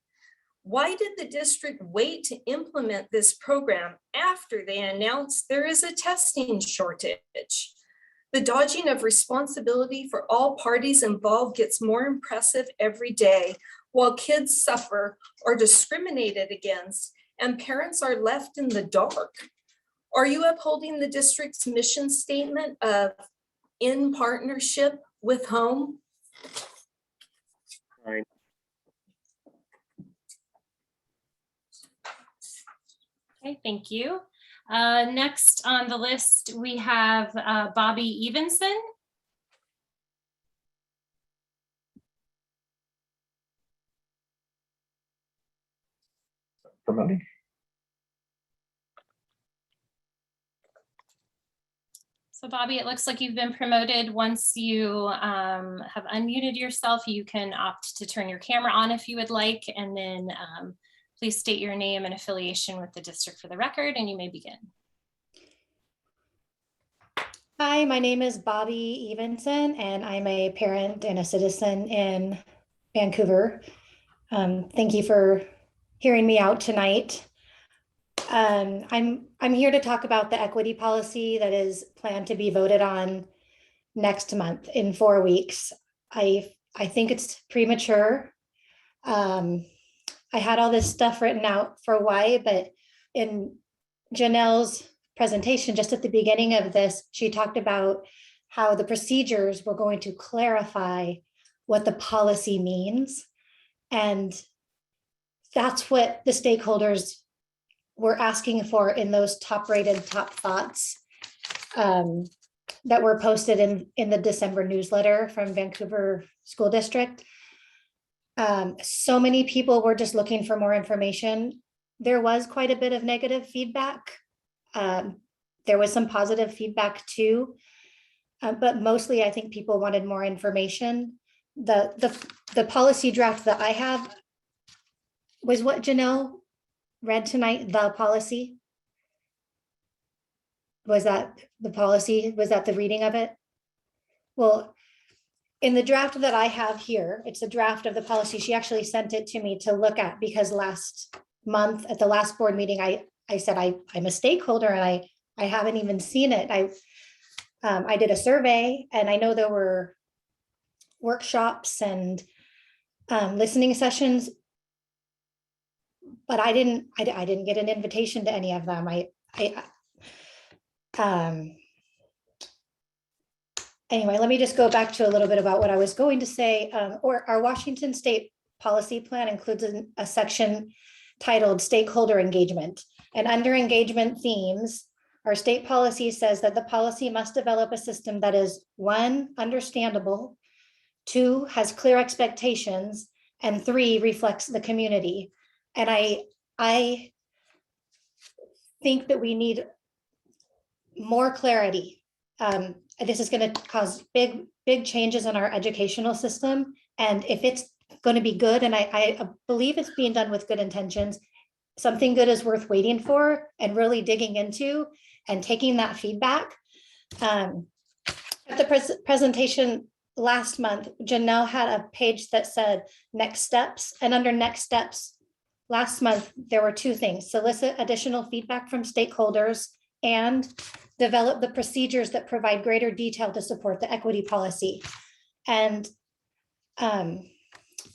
Why did the district wait to implement this program after they announced there is a testing shortage? The dodging of responsibility for all parties involved gets more impressive every day, while kids suffer or discriminated against and parents are left in the dark. Are you upholding the district's mission statement of in partnership with home? Right. Okay, thank you. Next on the list, we have Bobby Evenson. Promoting. So Bobby, it looks like you've been promoted. Once you have unmuted yourself, you can opt to turn your camera on if you would like, and then please state your name and affiliation with the district for the record, and you may begin. Hi, my name is Bobby Evenson, and I'm a parent and a citizen in Vancouver. Thank you for hearing me out tonight. I'm here to talk about the equity policy that is planned to be voted on next month in 4 weeks. I think it's premature. I had all this stuff written out for why, but in Janelle's presentation, just at the beginning of this, she talked about how the procedures were going to clarify what the policy means. And that's what the stakeholders were asking for in those top thoughts that were posted in the December newsletter from Vancouver School District. So many people were just looking for more information. There was quite a bit of negative feedback. There was some positive feedback too, but mostly I think people wanted more information. The policy draft that I have was what Janelle read tonight. The policy, was that the policy? Was that the reading of it? Well, in the draft that I have here, it's a draft of the policy. She actually sent it to me to look at because last month at the last board meeting, I said I'm a stakeholder and I haven't even seen it. I did a survey and I know there were workshops and listening sessions, but I didn't get an invitation to any of them. Anyway, let me just go back to a little bit about what I was going to say. Our Washington State Policy Plan includes a section titled Stakeholder Engagement. And under engagement themes, our state policy says that the policy must develop a system that is 1, understandable, 2, has clear expectations, and 3, reflects the community. And I think that we need more clarity. This is going to cause big changes in our educational system. And if it's going to be good, and I believe it's being done with good intentions, something good is worth waiting for and really digging into and taking that feedback. At the presentation last month, Janelle had a page that said next steps, and under next steps, last month, there were 2 things: solicit additional feedback from stakeholders and develop the procedures that provide greater detail to support the equity policy. And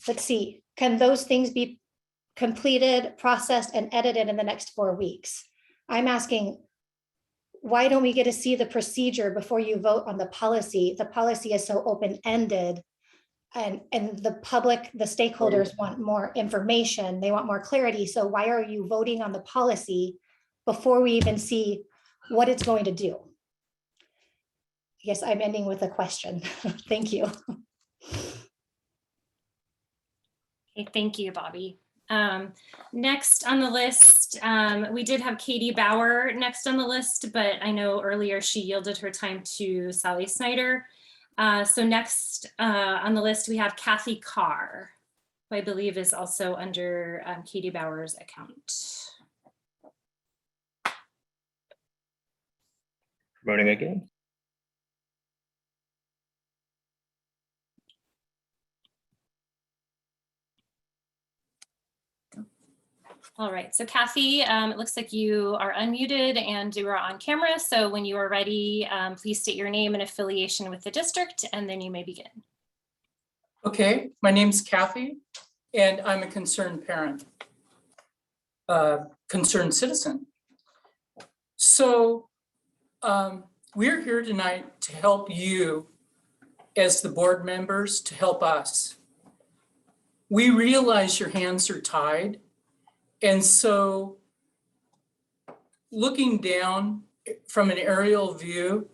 let's see, can those things be completed, processed, and edited in the next 4 weeks? I'm asking, why don't we get to see the procedure before you vote on the policy? The policy is so open-ended, and the public, the stakeholders want more information. They want more clarity. So why are you voting on the policy before we even see what it's going to do? Yes, I'm ending with a question. Thank you. Okay, thank you, Bobby. Next on the list, we did have Katie Bauer next on the list, but I know earlier she yielded her time to Sally Snyder. So next on the list, we have Kathy Carr, who I believe is also under Katie Bauer's account. Promoting again. All right, so Kathy, it looks like you are unmuted and you are on camera. So when you are ready, please state your name and affiliation with the district, and then you may begin. Okay, my name's Kathy, and I'm a concerned parent, concerned citizen. So we're here tonight to help you as the board members, to help us. We realize your hands are tied. And so looking down from an aerial view,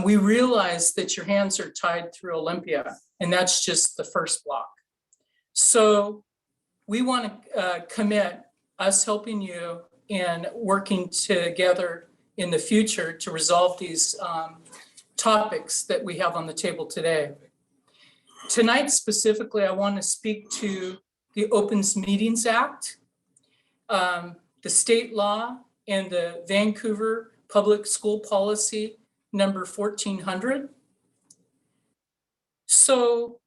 we realize that your hands are tied through Olympia, and that's just the first block. So we want to commit us helping you and working together in the future to resolve these topics that we have on the table today. Tonight specifically, I want to speak to the Opens Meetings Act, the state law, and the Vancouver Public School Policy number 1400. So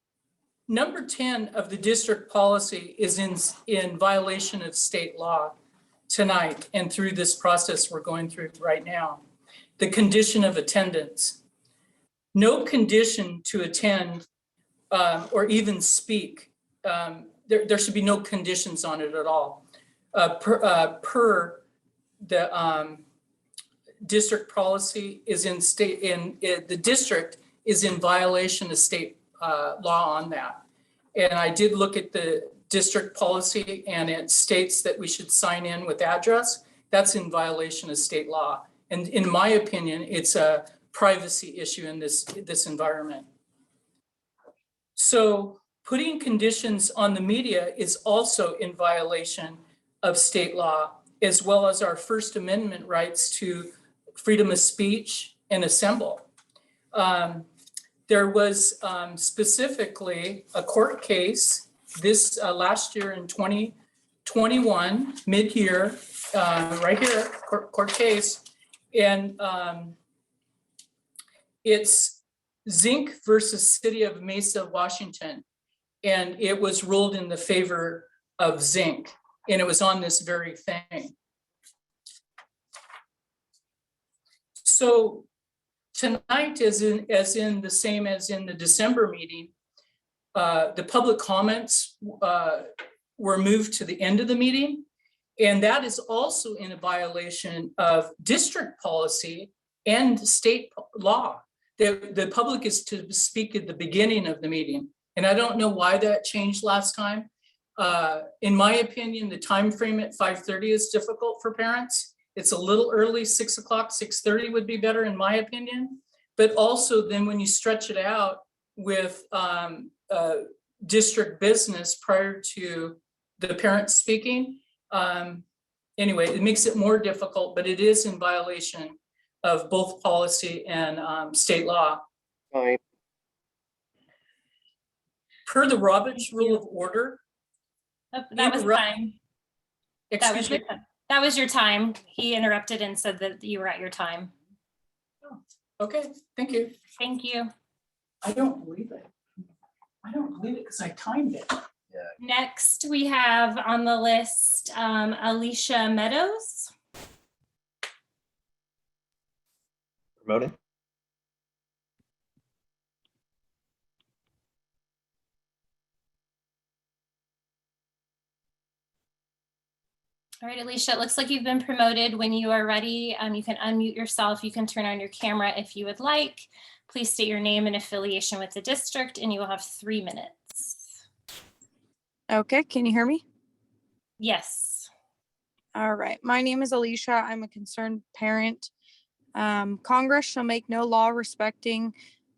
number 10 of the district policy is in violation of state law tonight and through this process we're going through right now. The condition of attendance. No condition to attend or even speak. There should be no conditions on it at all. Per the district policy is the district is in violation of state law on that. And I did look at the district policy and it states that we should sign in with address. That's in violation of state law. And in my opinion, it's a privacy issue in this environment. So putting conditions on the media is also in violation of state law, as well as our First Amendment rights to freedom of speech and assemble. There was specifically a court case this last year in 2021, mid-year, right here, court case. And it's Zink versus City of Mesa, Washington. And it was ruled in the favor of Zink. And it was on this very thing. So tonight, as in the same as in the December meeting, the public comments were moved to the end of the meeting. And that is also in a violation of district policy and state law. The public is to speak at the beginning of the meeting. And I don't know why that changed last time. In my opinion, the time frame at 5:30 is difficult for parents. It's a little early, 6 o'clock, 6:30 would be better in my opinion. But also then when you stretch it out with district business prior to the parents speaking, anyway, it makes it more difficult, but it is in violation of both policy and state law. Fine. Per the Roberts Rule of Order. Oh, that was time. Excuse me? That was your time. He interrupted and said that you were at your time. Okay, thank you. Thank you. I don't believe it. I don't believe it because I timed it. Next, we have on the list Alicia Meadows. Promoting. All right, Alicia, it looks like you've been promoted. When you are ready, you can unmute yourself. You can turn on your camera if you would like. Please state your name and affiliation with the district, and you will have 3 minutes. Okay, can you hear me? Yes. All right, my name is Alicia. I'm a concerned parent. Congress shall make no law respecting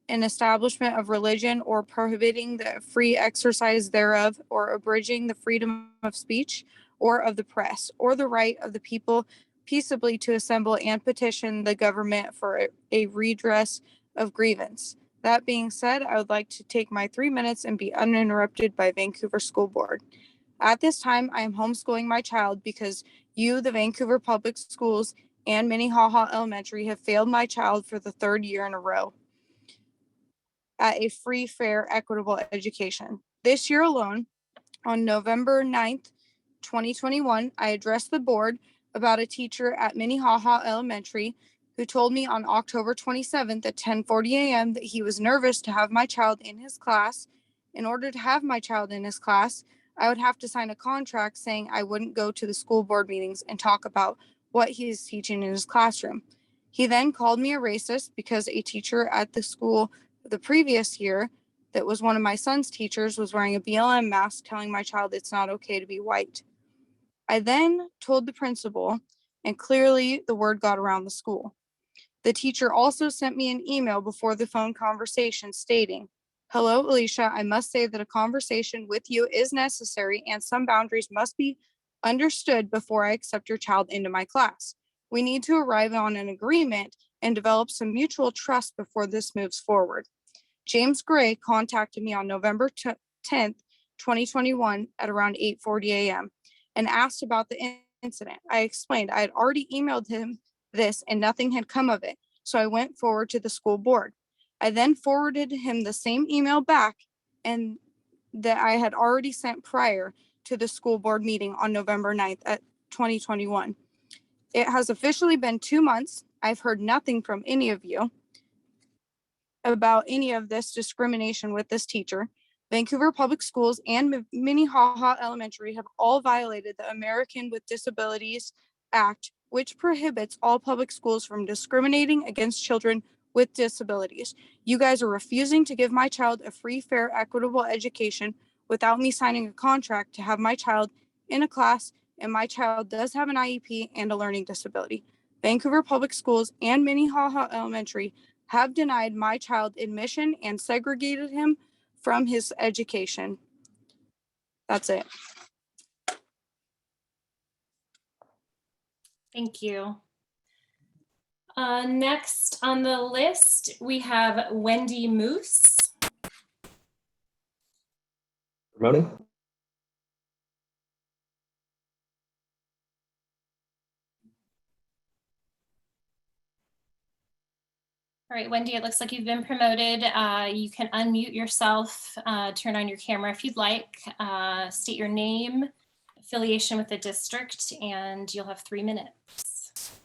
an establishment of religion or prohibiting the free exercise thereof or abridging the freedom of speech or of the press or the right of the people peaceably to assemble and petition the government for a redress of grievance. That being said, I would like to take my 3 minutes and be uninterrupted by Vancouver School Board. At this time, I am homeschooling my child because you, the Vancouver Public Schools, and Minnehaha Elementary have failed my child for the third year in a row at a free, fair, equitable education. This year alone, on November 9th, 2021, I addressed the board about a teacher at Minnehaha Elementary who told me on October 27th at 10:40 a.m. that he was nervous to have my child in his class. In order to have my child in his class, I would have to sign a contract saying I wouldn't go to the school board meetings and talk about what he is teaching in his classroom. He then called me a racist because a teacher at the school the previous year that was one of my son's teachers was wearing a BLM mask, telling my child it's not okay to be white. I then told the principal, and clearly the word got around the school. The teacher also sent me an email before the phone conversation stating, "Hello, Alicia, I must say that a conversation with you is necessary and some boundaries must be understood before I accept your child into my class. We need to arrive on an agreement and develop some mutual trust before this moves forward." James Gray contacted me on November 10th, 2021 at around 8:40 a.m. and asked about the incident. I explained I had already emailed him this and nothing had come of it, so I went forward to the school board. I then forwarded him the same email back and that I had already sent prior to the school board meeting on November 9th at 2021. It has officially been 2 months. I've heard nothing from any of you about any of this discrimination with this teacher. Vancouver Public Schools and Minnehaha Elementary have all violated the American with Disabilities Act, which prohibits all public schools from discriminating against children with disabilities. You guys are refusing to give my child a free, fair, equitable education without me signing a contract to have my child in a class, and my child does have an IEP and a learning disability. Vancouver Public Schools and Minnehaha Elementary have denied my child admission and segregated him from his education. That's it. Thank you. Next on the list, we have Wendy Moose. Promoting. All right, Wendy, it looks like you've been promoted. You can unmute yourself, turn on your camera if you'd like, state your name, affiliation with the district, and you'll have 3 minutes.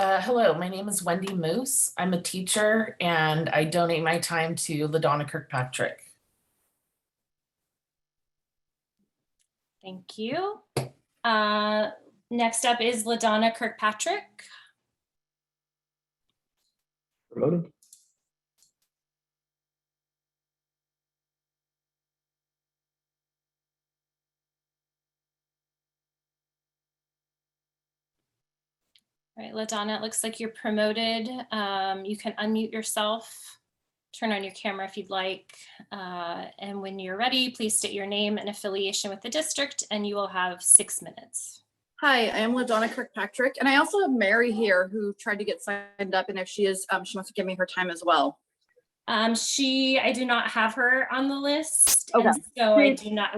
Hello, my name is Wendy Moose. I'm a teacher and I donate my time to LaDonna Kirkpatrick. Thank you. Next up is LaDonna Kirkpatrick. Promoting. All right, LaDonna, it looks like you're promoted. You can unmute yourself, turn on your camera if you'd like. And when you're ready, please state your name and affiliation with the district, and you will have 6 minutes. Hi, I am LaDonna Kirkpatrick, and I also have Mary here who tried to get signed up, and if she is, she wants to give me her time as well. I do not have her on the list. Okay. And so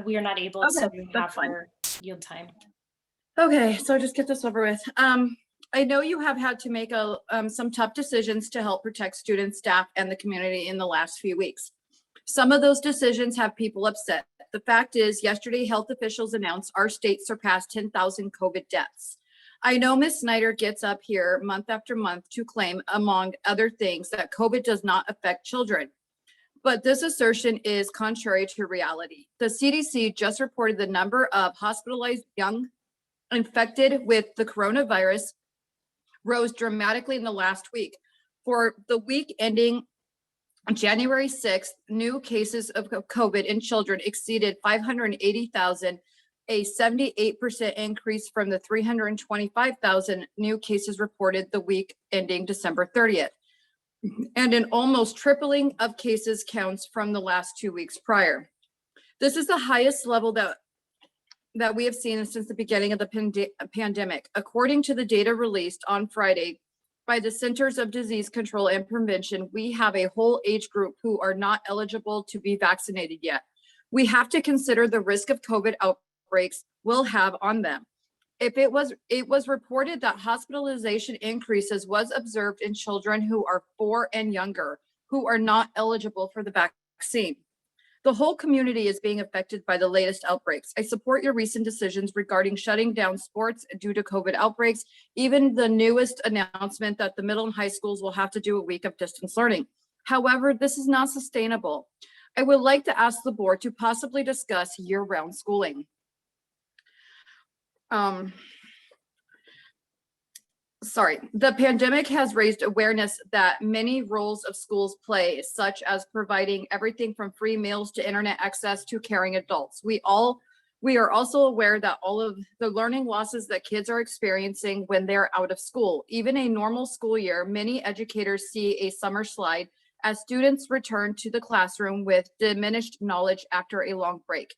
we are not able to have her yield time. Okay, so just get this over with. I know you have had to make some tough decisions to help protect students, staff, and the community in the last few weeks. Some of those decisions have people upset. The fact is, yesterday, health officials announced our state surpassed 10,000 COVID deaths. I know Ms. Snyder gets up here month after month to claim, among other things, that COVID does not affect children. But this assertion is contrary to reality. The CDC just reported the number of hospitalized young infected with the coronavirus rose dramatically in the last week. For the week ending January 6th, new cases of COVID in children exceeded 580,000, a 78% increase from the 325,000 new cases reported the week ending December 30th, and an almost tripling of cases counts from the last 2 weeks prior. This is the highest level that we have seen since the beginning of the pandemic. According to the data released on Friday by the Centers of Disease Control and Prevention, we have a whole age group who are not eligible to be vaccinated yet. We have to consider the risk of COVID outbreaks will have on them. It was reported that hospitalization increases was observed in children who are 4 and younger, who are not eligible for the vaccine. The whole community is being affected by the latest outbreaks. I support your recent decisions regarding shutting down sports due to COVID outbreaks, even the newest announcement that the middle and high schools will have to do a week of distance learning. However, this is not sustainable. I would like to ask the board to possibly discuss year-round schooling. The pandemic has raised awareness that many roles of schools play, such as providing everything from free meals to internet access to caring adults. We are also aware that all of the learning losses that kids are experiencing when they're out of school. Even a normal school year, many educators see a summer slide as students return to the classroom with diminished knowledge after a long break.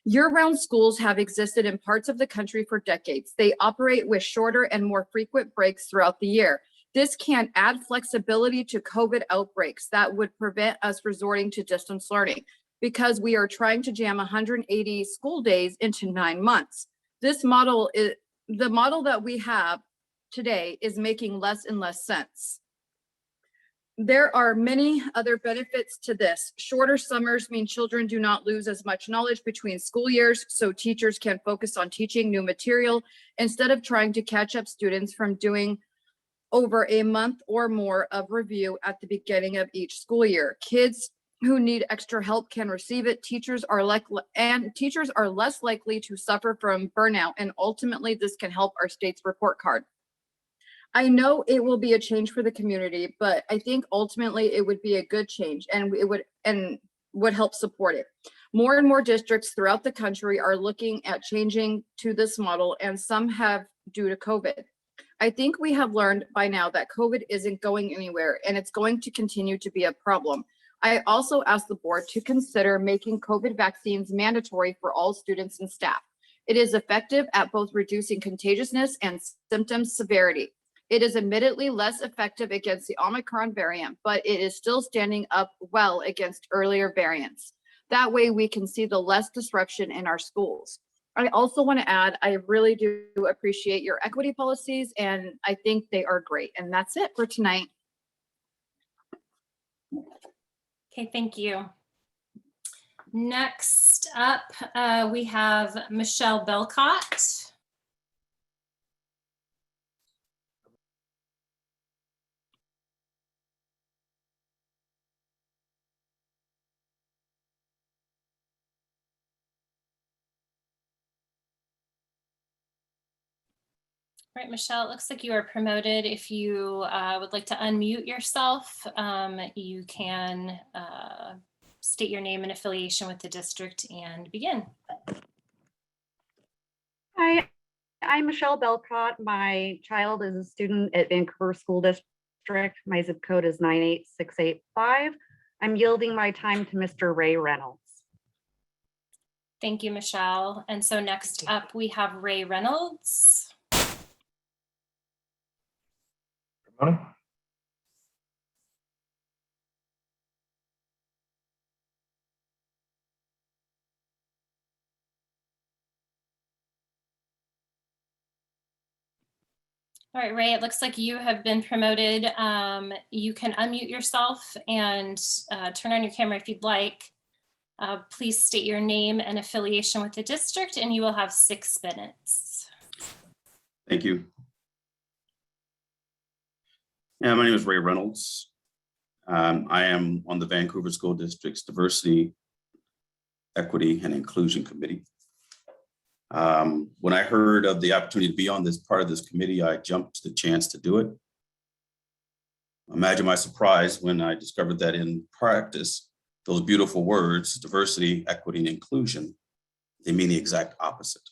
Year-round schools have existed in parts of the country for decades. They operate with shorter and more frequent breaks throughout the year. This can add flexibility to COVID outbreaks that would prevent us resorting to distance learning because we are trying to jam 180 school days into 9 months. The model that we have today is making less and less sense. There are many other benefits to this. Shorter summers mean children do not lose as much knowledge between school years, so teachers can focus on teaching new material instead of trying to catch up students from doing over a month or more of review at the beginning of each school year. Kids who need extra help can receive it. Teachers are less likely to suffer from burnout, and ultimately this can help our state's report card. I know it will be a change for the community, but I think ultimately it would be a good change and it would help support it. More and more districts throughout the country are looking at changing to this model, and some have due to COVID. I think we have learned by now that COVID isn't going anywhere and it's going to continue to be a problem. I also asked the board to consider making COVID vaccines mandatory for all students and staff. It is effective at both reducing contagiousness and symptom severity. It is admittedly less effective against the Omicron variant, but it is still standing up well against earlier variants. That way we can see the less disruption in our schools. I also want to add, I really do appreciate your equity policies and I think they are great. And that's it for tonight. Okay, thank you. Next up, we have Michelle Belcott. Right, Michelle, it looks like you are promoted. If you would like to unmute yourself, you can state your name and affiliation with the district and begin. Hi, I'm Michelle Belcott. My child is a student at Vancouver School District. My zip code is 98685. I'm yielding my time to Mr. Ray Reynolds. Thank you, Michelle. And so next up, we have Ray Reynolds. Promoting. All right, Ray, it looks like you have been promoted. You can unmute yourself and turn on your camera if you'd like. Please state your name and affiliation with the district, and you will have 6 minutes. Thank you. Yeah, my name is Ray Reynolds. I am on the Vancouver School District's Diversity, Equity, and Inclusion Committee. When I heard of the opportunity to be on this part of this committee, I jumped to the chance to do it. Imagine my surprise when I discovered that in practice, those beautiful words, diversity, equity, and inclusion, they mean the exact opposite.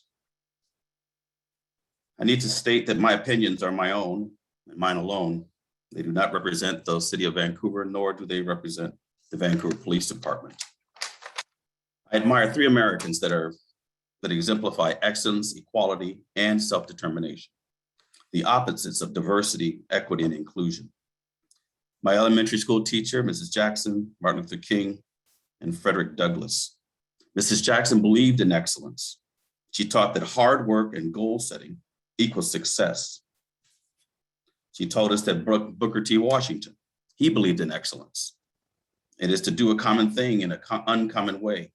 I need to state that my opinions are my own and mine alone. They do not represent the City of Vancouver, nor do they represent the Vancouver Police Department. I admire 3 Americans that exemplify excellence, equality, and self-determination, the opposites of diversity, equity, and inclusion. My elementary school teacher, Mrs. Jackson, Martin Luther King, and Frederick Douglass. Mrs. Jackson believed in excellence. She taught that hard work and goal setting equals success. She told us that Booker T. Washington, he believed in excellence. It is to do a common thing in an uncommon way.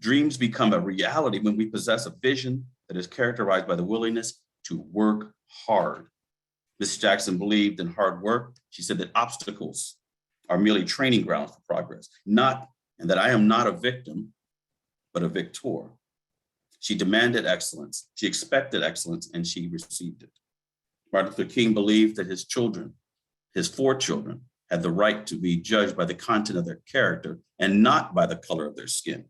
Dreams become a reality when we possess a vision that is characterized by the willingness to work hard. Ms. Jackson believed in hard work. She said that obstacles are merely training grounds for progress, and that I am not a victim, but a victor. She demanded excellence. She expected excellence, and she received it. Martin Luther King believed that his children, his 4 children, had the right to be judged by the content of their character and not by the color of their skin.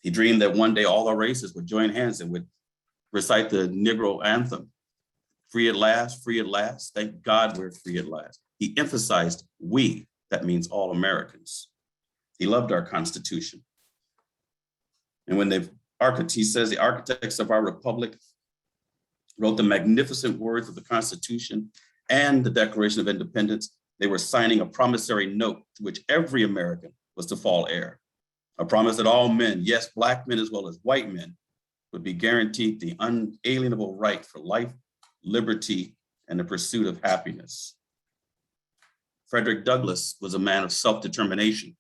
He dreamed that one day all our races would join hands and would recite the Negro anthem. Free at last, thank God we're free at last. He emphasized we, that means all Americans. He loved our Constitution. And when he says the architects of our republic wrote the magnificent words of the Constitution and the Declaration of Independence, they were signing a promissory note to which every American was to fall heir. A promise that all men, yes, Black men as well as white men, would be guaranteed the unalienable right for life, liberty, and the pursuit of happiness. Frederick Douglass was a man of self-determination,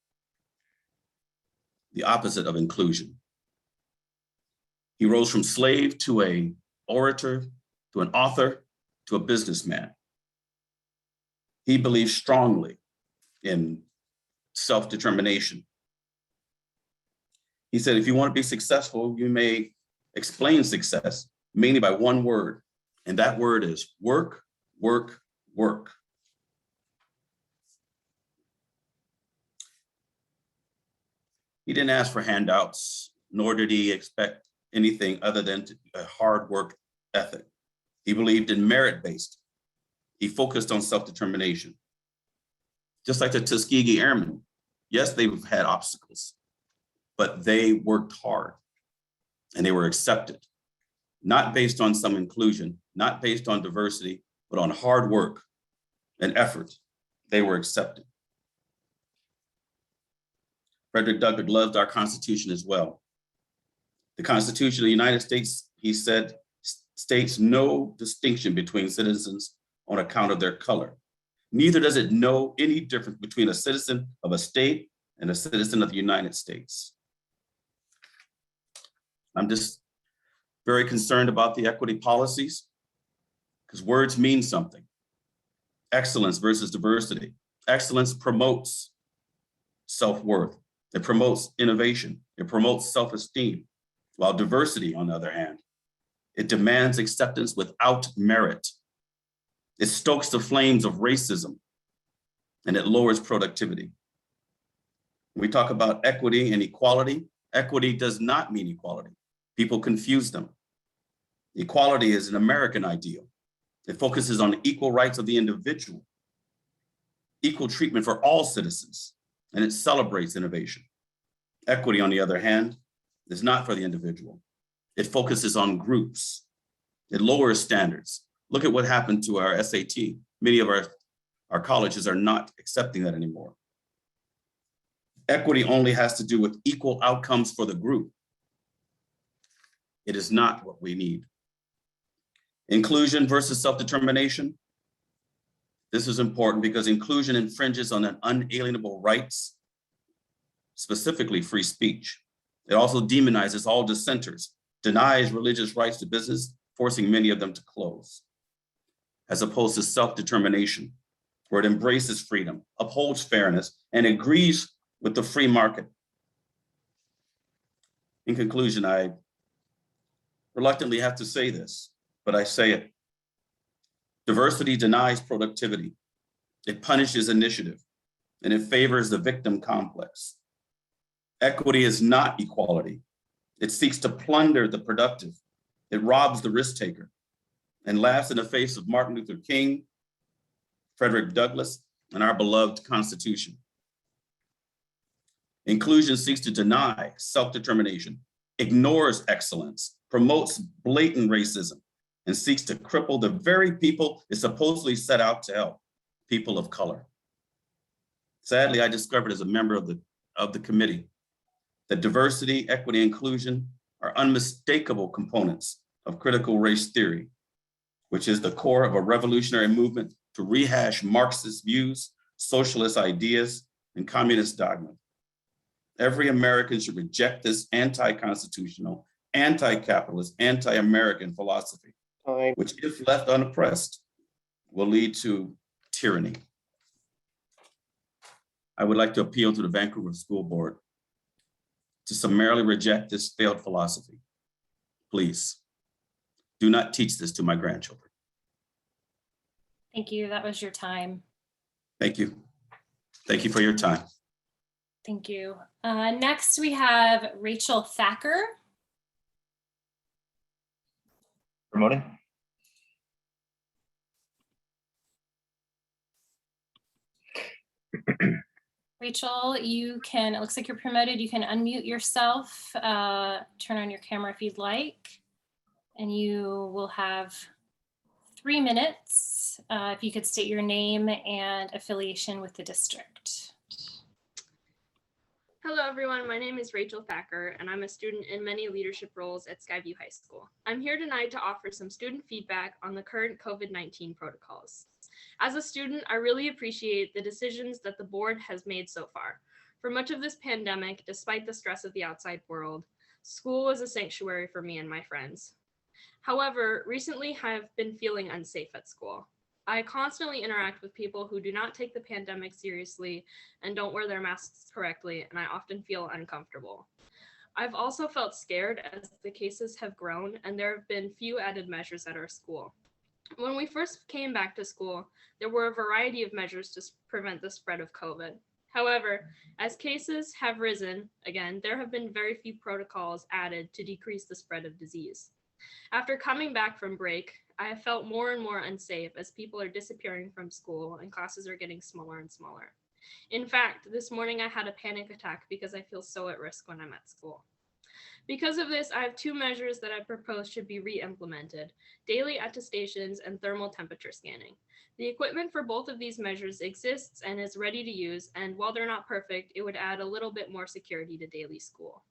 the opposite of inclusion. He rose from slave to an orator, to an author, to a businessman. He believed strongly in self-determination. He said, if you want to be successful, you may explain success mainly by one word, and that word is work, work, work. He didn't ask for handouts, nor did he expect anything other than a hard work ethic. He believed in merit-based. He focused on self-determination. Just like the Tuskegee Airmen, yes, they've had obstacles, but they worked hard and they were accepted, not based on some inclusion, not based on diversity, but on hard work and effort. They were accepted. Frederick Douglass loved our Constitution as well. The Constitution of the United States, he said, states no distinction between citizens on account of their color. Neither does it know any difference between a citizen of a state and a citizen of the United States. I'm just very concerned about the equity policies because words mean something. Excellence versus diversity. Excellence promotes self-worth. It promotes innovation. It promotes self-esteem. While diversity, on the other hand, it demands acceptance without merit. It stokes the flames of racism and it lowers productivity. When we talk about equity and equality, equity does not mean equality. People confuse them. Equality is an American ideal. It focuses on equal rights of the individual, equal treatment for all citizens, and it celebrates innovation. Equity, on the other hand, is not for the individual. It focuses on groups. It lowers standards. Look at what happened to our SAT. Many of our colleges are not accepting that anymore. Equity only has to do with equal outcomes for the group. It is not what we need. Inclusion versus self-determination. This is important because inclusion infringes on an unalienable rights, specifically free speech. It also demonizes all dissenters, denies religious rights to business, forcing many of them to close, as opposed to self-determination, where it embraces freedom, upholds fairness, and agrees with the free market. In conclusion, I reluctantly have to say this, but I say it. Diversity denies productivity. It punishes initiative, and it favors the victim complex. Equity is not equality. It seeks to plunder the productive. It robs the risk taker and laughs in the face of Martin Luther King, Frederick Douglass, and our beloved Constitution. Inclusion seeks to deny self-determination, ignores excellence, promotes blatant racism, and seeks to cripple the very people it supposedly set out to help, people of color. Sadly, I discovered as a member of the committee that diversity, equity, inclusion are unmistakable components of critical race theory, which is the core of a revolutionary movement to rehash Marxist views, socialist ideas, and communist dogma. Every American should reject this anti-constitutional, anti-capitalist, anti-American philosophy, which, if left unoppressed, will lead to tyranny. I would like to appeal to the Vancouver School Board to summarily reject this failed philosophy. Please, do not teach this to my grandchildren. Thank you. That was your time. Thank you. Thank you for your time. Thank you. Next, we have Rachel Thacker. Promoting. Rachel, you can, it looks like you're promoted. You can unmute yourself, turn on your camera if you'd like, and you will have 3 minutes. If you could state your name and affiliation with the district. Hello everyone, my name is Rachel Thacker and I'm a student in many leadership roles at Skyview High School. I'm here tonight to offer some student feedback on the current COVID-19 protocols. As a student, I really appreciate the decisions that the board has made so far. For much of this pandemic, despite the stress of the outside world, school was a sanctuary for me and my friends. However, recently I've been feeling unsafe at school. I constantly interact with people who do not take the pandemic seriously and don't wear their masks correctly, and I often feel uncomfortable. I've also felt scared as the cases have grown and there have been few added measures at our school. When we first came back to school, there were a variety of measures to prevent the spread of COVID. However, as cases have risen again, there have been very few protocols added to decrease the spread of disease. After coming back from break, I have felt more and more unsafe as people are disappearing from school and classes are getting smaller and smaller. In fact, this morning I had a panic attack because I feel so at risk when I'm at school. Because of this, I have 2 measures that I propose should be re-implemented: daily attestations and thermal temperature scanning. The equipment for both of these measures exists and is ready to use, and while they're not perfect, it would add a little bit more security to daily school.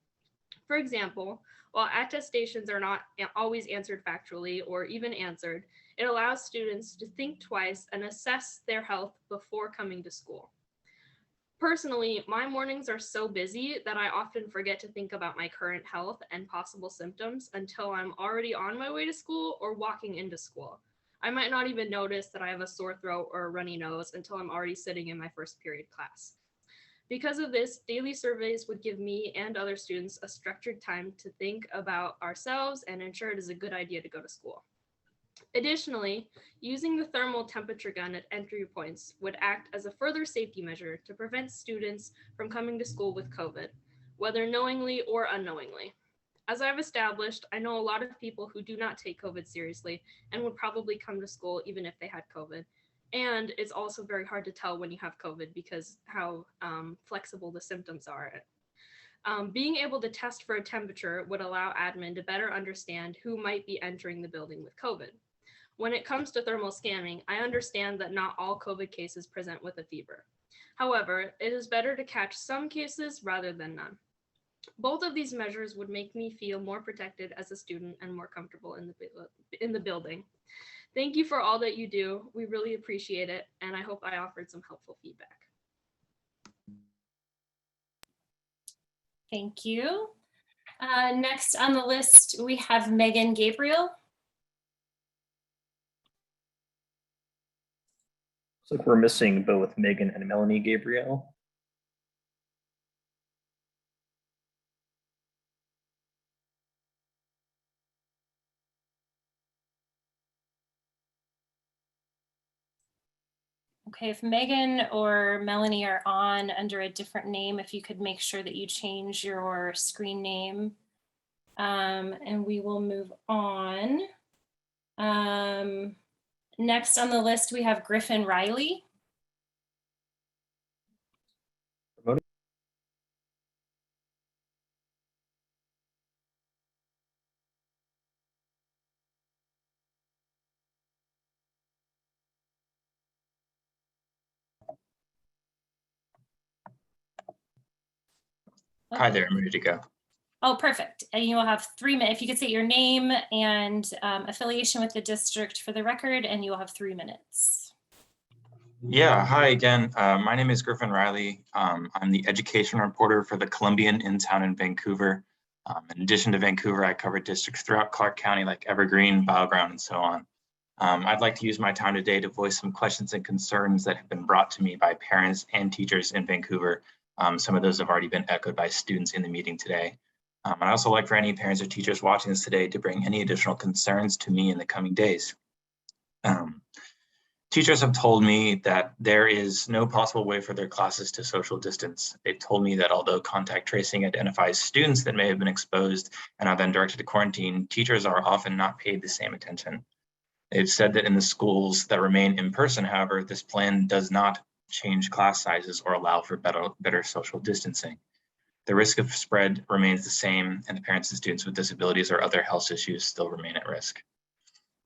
For example, while attestations are not always answered factually or even answered, it allows students to think twice and assess their health before coming to school. Personally, my mornings are so busy that I often forget to think about my current health and possible symptoms until I'm already on my way to school or walking into school. I might not even notice that I have a sore throat or a runny nose until I'm already sitting in my first period class. Because of this, daily surveys would give me and other students a structured time to think about ourselves and ensure it is a good idea to go to school. Additionally, using the thermal temperature gun at entry points would act as a further safety measure to prevent students from coming to school with COVID, whether knowingly or unknowingly. As I've established, I know a lot of people who do not take COVID seriously and would probably come to school even if they had COVID. And it's also very hard to tell when you have COVID because how flexible the symptoms are. Being able to test for a temperature would allow admin to better understand who might be entering the building with COVID. When it comes to thermal scanning, I understand that not all COVID cases present with a fever. However, it is better to catch some cases rather than none. Both of these measures would make me feel more protected as a student and more comfortable in the building. Thank you for all that you do. We really appreciate it, and I hope I offered some helpful feedback. Thank you. Next on the list, we have Megan Gabriel. Looks like we're missing both Megan and Melanie Gabriel. Okay, if Megan or Melanie are on under a different name, if you could make sure that you change your screen name, and we will move on. Next on the list, we have Griffin Riley. Hi there, I'm ready to go. Oh, perfect. And you will have 3 minutes. If you could say your name and affiliation with the district for the record, and you will have 3 minutes. Yeah, hi again. My name is Griffin Riley. I'm the education reporter for the Columbian in town in Vancouver. In addition to Vancouver, I cover districts throughout Clark County like Evergreen, Battleground, and so on. I'd like to use my time today to voice some questions and concerns that have been brought to me by parents and teachers in Vancouver. Some of those have already been echoed by students in the meeting today. I'd also like for any parents or teachers watching this today to bring any additional concerns to me in the coming days. Teachers have told me that there is no possible way for their classes to social distance. They've told me that although contact tracing identifies students that may have been exposed and are then directed to quarantine, teachers are often not paid the same attention. They've said that in the schools that remain in person, however, this plan does not change class sizes or allow for better social distancing. The risk of spread remains the same, and the parents and students with disabilities or other health issues still remain at risk.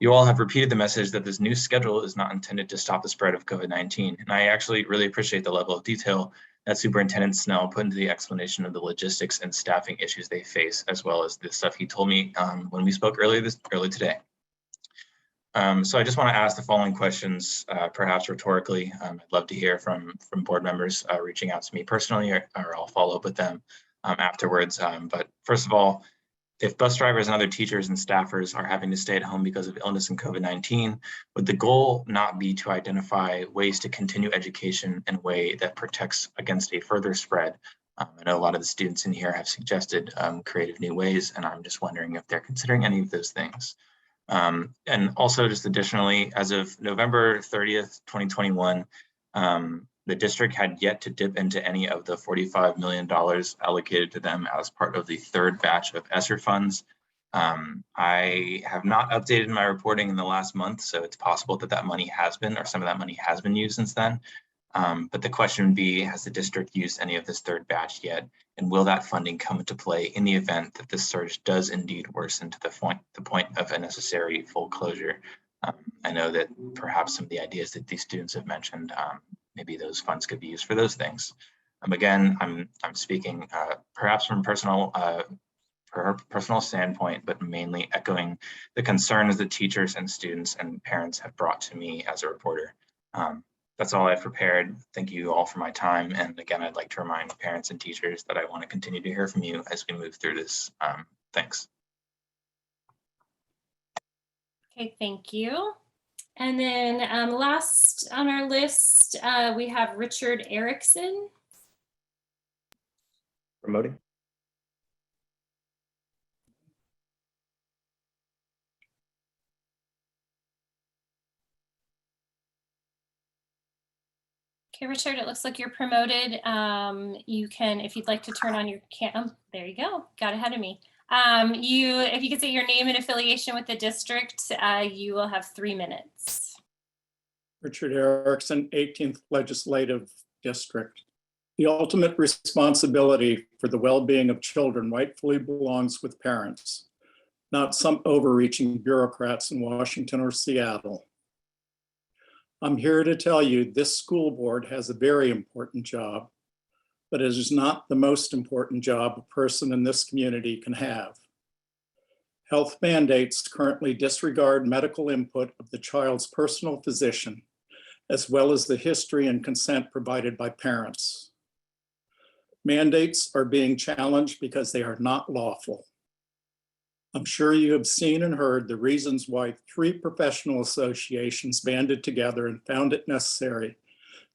You all have repeated the message that this new schedule is not intended to stop the spread of COVID-19, and I actually really appreciate the level of detail that Superintendent Snell put into the explanation of the logistics and staffing issues they face, as well as the stuff he told me when we spoke earlier today. So I just want to ask the following questions, perhaps rhetorically. I'd love to hear from board members reaching out to me personally, or I'll follow up with them afterwards. But first of all, if bus drivers and other teachers and staffers are having to stay at home because of illness and COVID-19, would the goal not be to identify ways to continue education in a way that protects against a further spread? I know a lot of the students in here have suggested creative new ways, and I'm just wondering if they're considering any of those things. And also just additionally, as of November 30th, 2021, the district had yet to dip into any of the $45 million allocated to them as part of the third batch of ESSER funds. I have not updated my reporting in the last month, so it's possible that that money has been, or some of that money has been used since then. But the question would be, has the district used any of this third batch yet? And will that funding come into play in the event that this surge does indeed worsen to the point of a necessary full closure? I know that perhaps some of the ideas that these students have mentioned, maybe those funds could be used for those things. Again, I'm speaking perhaps from personal standpoint, but mainly echoing the concerns that teachers and students and parents have brought to me as a reporter. That's all I've prepared. Thank you all for my time. And again, I'd like to remind parents and teachers that I want to continue to hear from you as we move through this. Thanks. Okay, thank you. And then last on our list, we have Richard Erickson. Promoting. Okay, Richard, it looks like you're promoted. You can, if you'd like to turn on your cam, there you go, got ahead of me. If you could say your name and affiliation with the district, you will have 3 minutes. Richard Erickson, 18th Legislative District. The ultimate responsibility for the well-being of children rightfully belongs with parents, not some overreaching bureaucrats in Washington or Seattle. I'm here to tell you this school board has a very important job, but it is not the most important job a person in this community can have. Health mandates currently disregard medical input of the child's personal physician, as well as the history and consent provided by parents. Mandates are being challenged because they are not lawful. I'm sure you have seen and heard the reasons why 3 professional associations banded together and found it necessary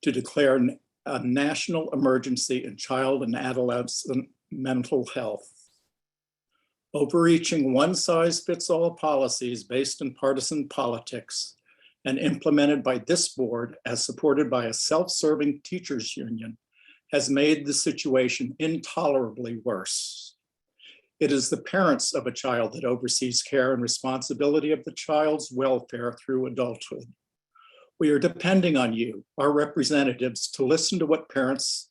to declare a national emergency in child and adolescent mental health. Overreaching one-size-fits-all policies based in partisan politics and implemented by this board as supported by a self-serving teachers union has made the situation intolerably worse. It is the parents of a child that oversees care and responsibility of the child's welfare through adulthood. We are depending on you, our representatives, to listen to what parents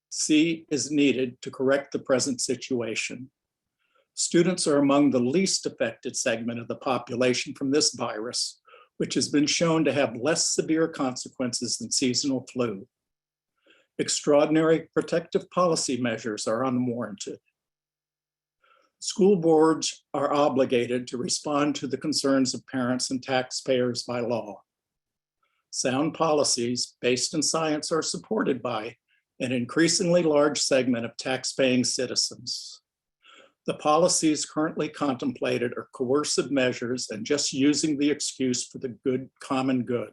see is needed to correct the present situation. Students are among the least affected segment of the population from this virus, which has been shown to have less severe consequences than seasonal flu. Extraordinary protective policy measures are unwarranted. School boards are obligated to respond to the concerns of parents and taxpayers by law. Sound policies based in science are supported by an increasingly large segment of tax-paying citizens. The policies currently contemplated are coercive measures and just using the excuse for the common good.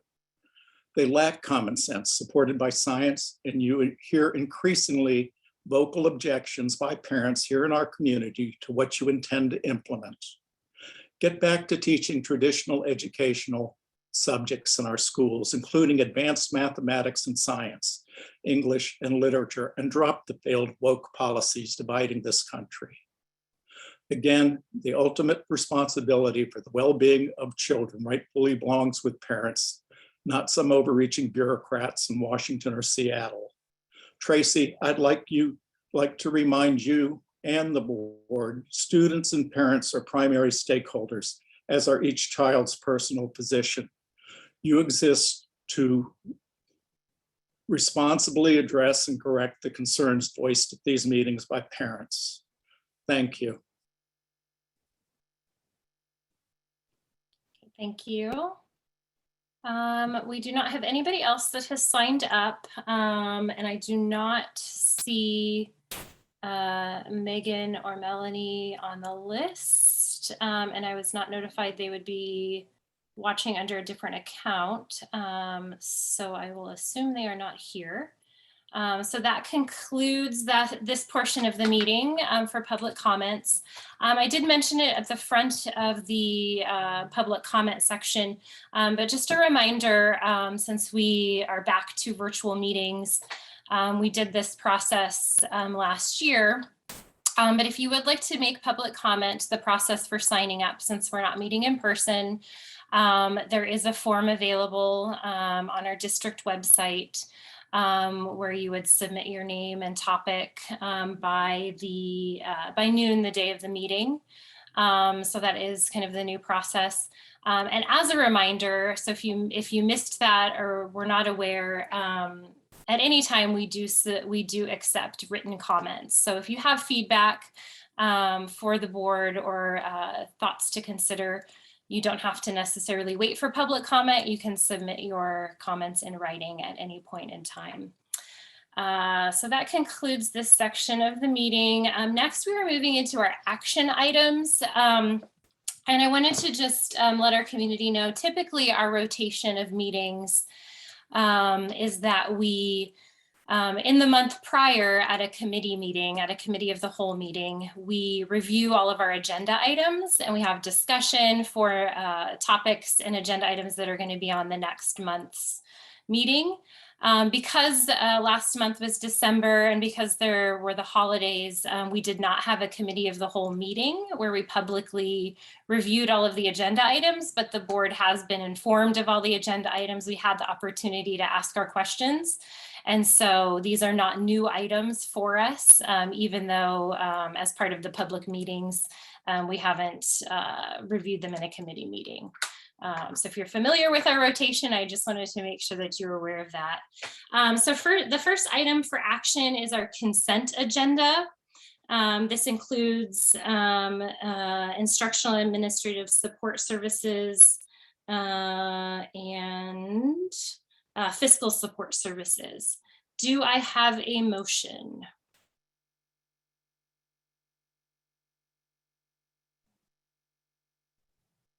They lack common sense supported by science, and you hear increasingly vocal objections by parents here in our community to what you intend to implement. Get back to teaching traditional educational subjects in our schools, including advanced mathematics and science, English and literature, and drop the failed woke policies dividing this country. Again, the ultimate responsibility for the well-being of children rightfully belongs with parents, not some overreaching bureaucrats in Washington or Seattle. Tracy, I'd like to remind you and the board, students and parents are primary stakeholders, as are each child's personal physician. You exist to responsibly address and correct the concerns voiced at these meetings by parents. Thank you. Thank you. We do not have anybody else that has signed up, and I do not see Megan or Melanie on the list, and I was not notified they would be watching under a different account, so I will assume they are not here. So that concludes this portion of the meeting for public comments. I did mention it at the front of the public comment section, but just a reminder, since we are back to virtual meetings, we did this process last year. But if you would like to make public comment, the process for signing up, since we're not meeting in person, there is a form available on our district website where you would submit your name and topic by noon the day of the meeting. So that is kind of the new process. And as a reminder, so if you missed that or were not aware, at any time we do accept written comments. So if you have feedback for the board or thoughts to consider, you don't have to necessarily wait for public comment. You can submit your comments in writing at any point in time. So that concludes this section of the meeting. Next, we are moving into our action items. And I wanted to just let our community know, typically our rotation of meetings is that we, in the month prior at a committee meeting, at a committee of the whole meeting, we review all of our agenda items and we have discussion for topics and agenda items that are going to be on the next month's meeting. Because last month was December and because there were the holidays, we did not have a committee of the whole meeting where we publicly reviewed all of the agenda items, but the board has been informed of all the agenda items. We had the opportunity to ask our questions. And so these are not new items for us, even though as part of the public meetings, we haven't reviewed them in a committee meeting. So if you're familiar with our rotation, I just wanted to make sure that you're aware of that. So for the first item for action is our consent agenda. This includes instructional and administrative support services and fiscal support services. Do I have a motion?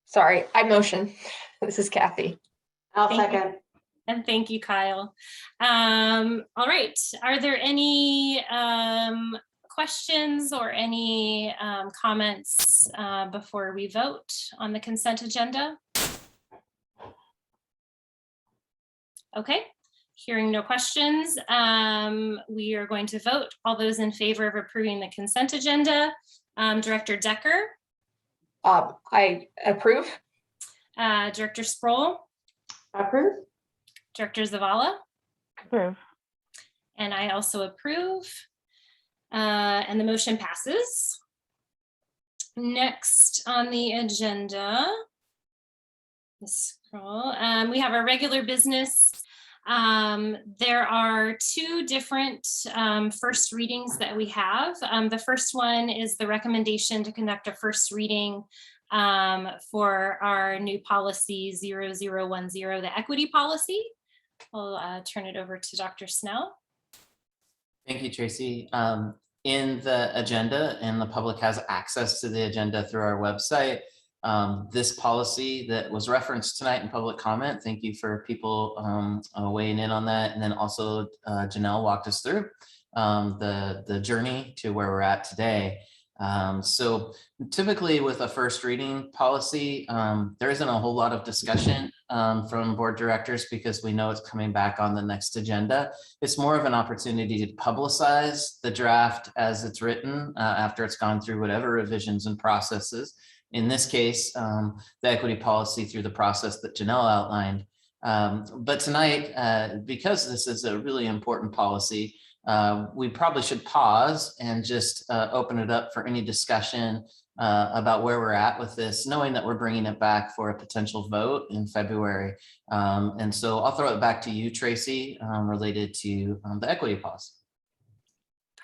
Sorry, I motion. This is Kathy. I'll second. And thank you, Kyle. All right, are there any questions or any comments before we vote on the consent agenda? Okay, hearing no questions, we are going to vote. All those in favor of approving the consent agenda, Director Decker? I approve. Director Sproul? Approve. Director Zavala? Approve. And I also approve. And the motion passes. Next on the agenda, let's scroll. We have our regular business. There are two different first readings that we have. The first one is the recommendation to conduct a first reading for our new policy 0010, the equity policy. I'll turn it over to Dr. Snell. Thank you, Tracy. In the agenda, and the public has access to the agenda through our website, this policy that was referenced tonight in public comment, thank you for people weighing in on that. And then also Janelle walked us through the journey to where we're at today. So typically with a first reading policy, there isn't a whole lot of discussion from board directors because we know it's coming back on the next agenda. It's more of an opportunity to publicize the draft as it's written after it's gone through whatever revisions and processes. In this case, the equity policy through the process that Janelle outlined. But tonight, because this is a really important policy, we probably should pause and just open it up for any discussion about where we're at with this, knowing that we're bringing it back for a potential vote in February. And so I'll throw it back to you, Tracy, related to the equity policy.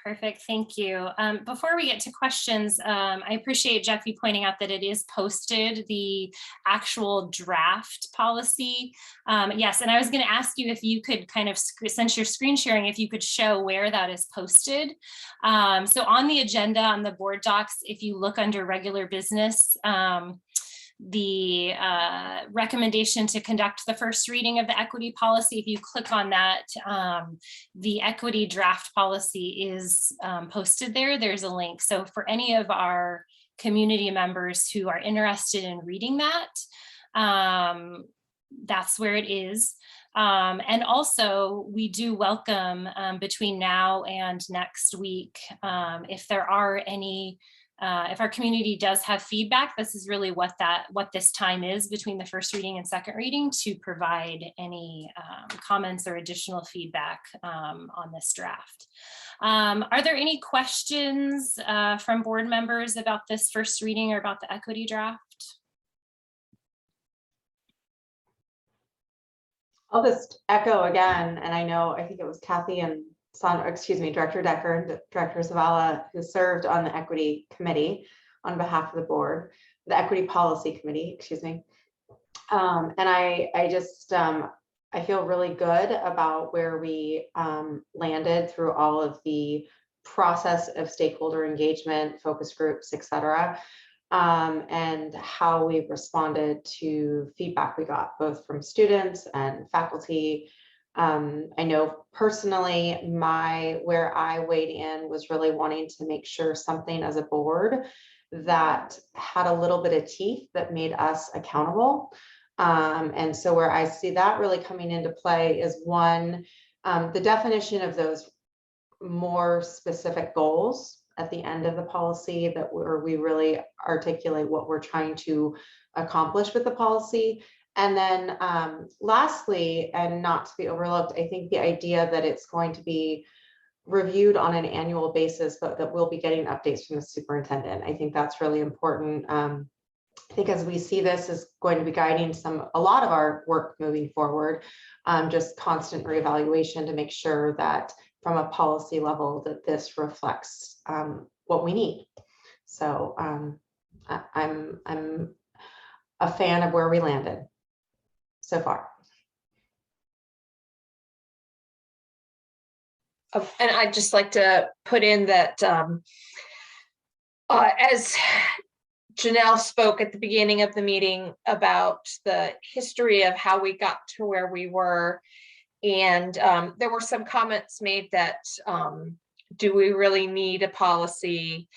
Perfect, thank you. Before we get to questions, I appreciate Jeffy pointing out that it is posted, the actual draft policy. Yes, and I was going to ask you if you could kind of, since you're screen sharing, if you could show where that is posted. So on the agenda, on the board docs, if you look under regular business, the recommendation to conduct the first reading of the equity policy, if you click on that, the equity draft policy is posted there. There's a link. So for any of our community members who are interested in reading that, that's where it is. And also we do welcome between now and next week, if there are any if our community does have feedback, this is really what this time is between the first reading and second reading, to provide any comments or additional feedback on this draft. Are there any questions from board members about this first reading or about the equity draft? I'll just echo again, and I think it was Kathy and Director Decker and Director Zavala, who served on the equity committee on behalf of the board, the equity policy committee, excuse me. And I feel really good about where we landed through all of the process of stakeholder engagement, focus groups, et cetera, and how we responded to feedback we got both from students and faculty. I know personally, where I weighed in was really wanting to make sure something as a board that had a little bit of teeth that made us accountable. And so where I see that really coming into play is one, the definition of those more specific goals at the end of the policy, where we really articulate what we're trying to accomplish with the policy. And then lastly, and not to be overlooked, I think the idea that it's going to be reviewed on an annual basis, but that we'll be getting updates from the superintendent. I think that's really important. I think as we see this is going to be guiding a lot of our work moving forward, just constant reevaluation to make sure that from a policy level that this reflects what we need. So I'm a fan of where we landed so far. And I'd just like to put in that as Janelle spoke at the beginning of the meeting about the history of how we got to where we were, and there were some comments made that do we really need a policy?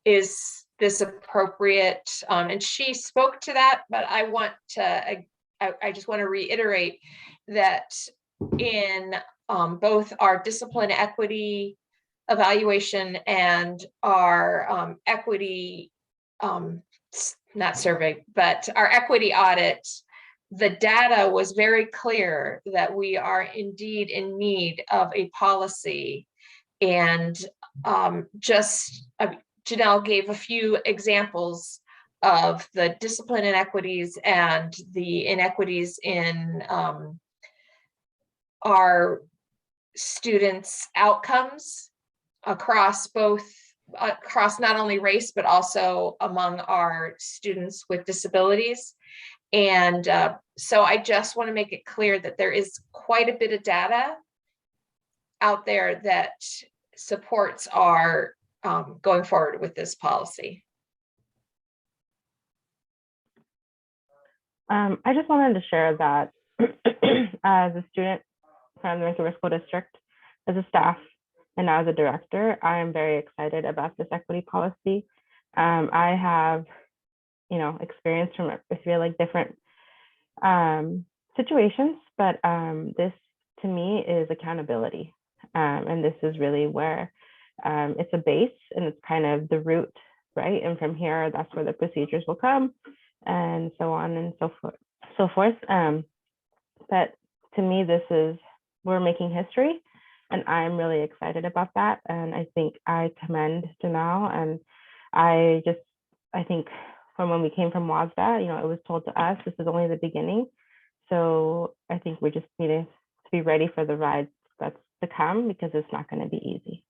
Is this appropriate? And she spoke to that, but I just want to reiterate that in both our discipline equity evaluation and our equity, not survey, but our equity audit, the data was very clear that we are indeed in need of a policy. And Janelle gave a few examples of the discipline inequities and the inequities in our students' outcomes across not only race, but also among our students with disabilities. And so I just want to make it clear that there is quite a bit of data out there that supports our going forward with this policy. I just wanted to share that as a student from the Vancouver School District, as a staff, and now as a director, I am very excited about this equity policy. I have, experience from, I feel like, different situations, but this to me is accountability. And this is really where it's a base and it's kind of the root, right? And from here, that's where the procedures will come and so on and so forth. But to me, we're making history, and I'm really excited about that. And I think I commend Janelle, and I think from when we came from WASDA, it was told to us, this is only the beginning. So I think we just need to be ready for the ride that's to come, because it's not going to be easy.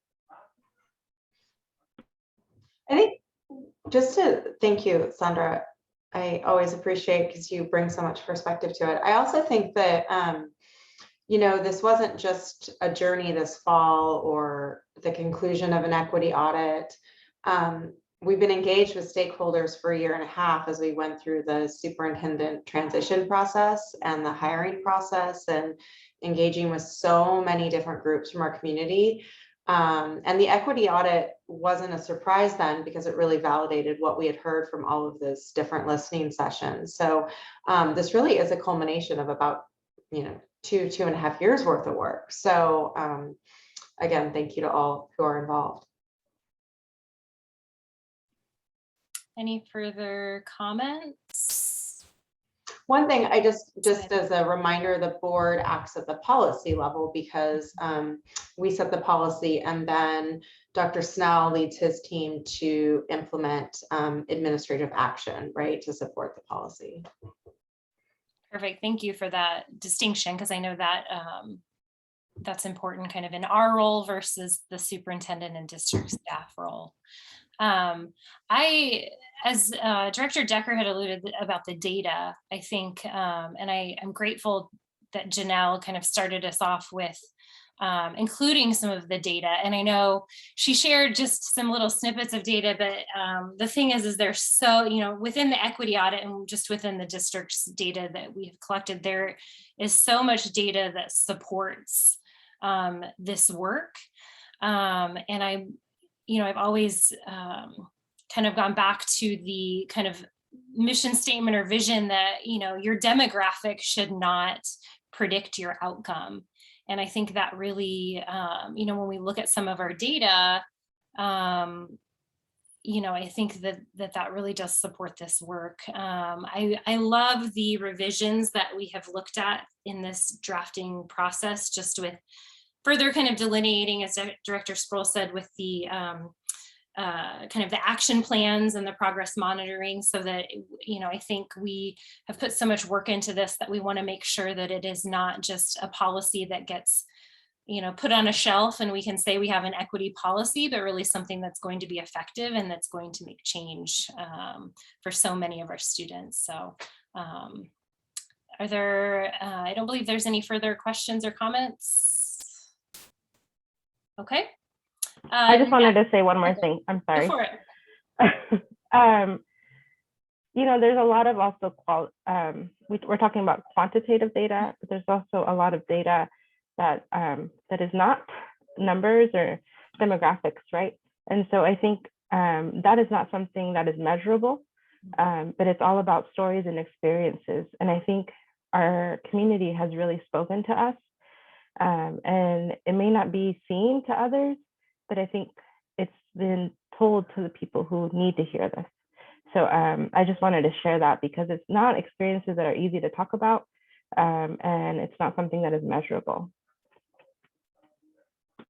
I think just to thank you, Sandra. I always appreciate, because you bring so much perspective to it. I also think that, this wasn't just a journey this fall or the conclusion of an equity audit. We've been engaged with stakeholders for a year and a half as we went through the superintendent transition process and the hiring process, and engaging with so many different groups from our community. And the equity audit wasn't a surprise then, because it really validated what we had heard from all of those different listening sessions. So this really is a culmination of about, 2.5 years worth of work. So again, thank you to all who are involved. Any further comments? One thing I just as a reminder, the board acts at the policy level, because we set the policy, and then Dr. Snell leads his team to implement administrative action, right, to support the policy. Perfect. Thank you for that distinction, because I know that that's important kind of in our role versus the superintendent and district staff role. As Director Decker had alluded about the data, I think, and I'm grateful that Janelle kind of started us off with including some of the data. And I know she shared just some little snippets of data, but the thing is there's so, within the equity audit and just within the district's data that we have collected, there is so much data that supports this work. And I've always kind of gone back to the kind of mission statement or vision that, your demographic should not predict your outcome. And I think that really, when we look at some of our data, I think that really does support this work. I love the revisions that we have looked at in this drafting process, just with further kind of delineating, as Director Sproul said, with the kind of the action plans and the progress monitoring, so that, I think we have put so much work into this that we want to make sure that it is not just a policy that gets, put on a shelf and we can say we have an equity policy, but really something that's going to be effective and that's going to make change for so many of our students. So are there, I don't believe there's any further questions or comments. Okay. I just wanted to say one more thing. I'm sorry. Go for it. There's a lot of also, we're talking about quantitative data, but there's also a lot of data that is not numbers or demographics, right? And so I think that is not something that is measurable, but it's all about stories and experiences. And I think our community has really spoken to us, and it may not be seen to others, but I think it's been told to the people who need to hear this. So I just wanted to share that, because it's not experiences that are easy to talk about, and it's not something that is measurable.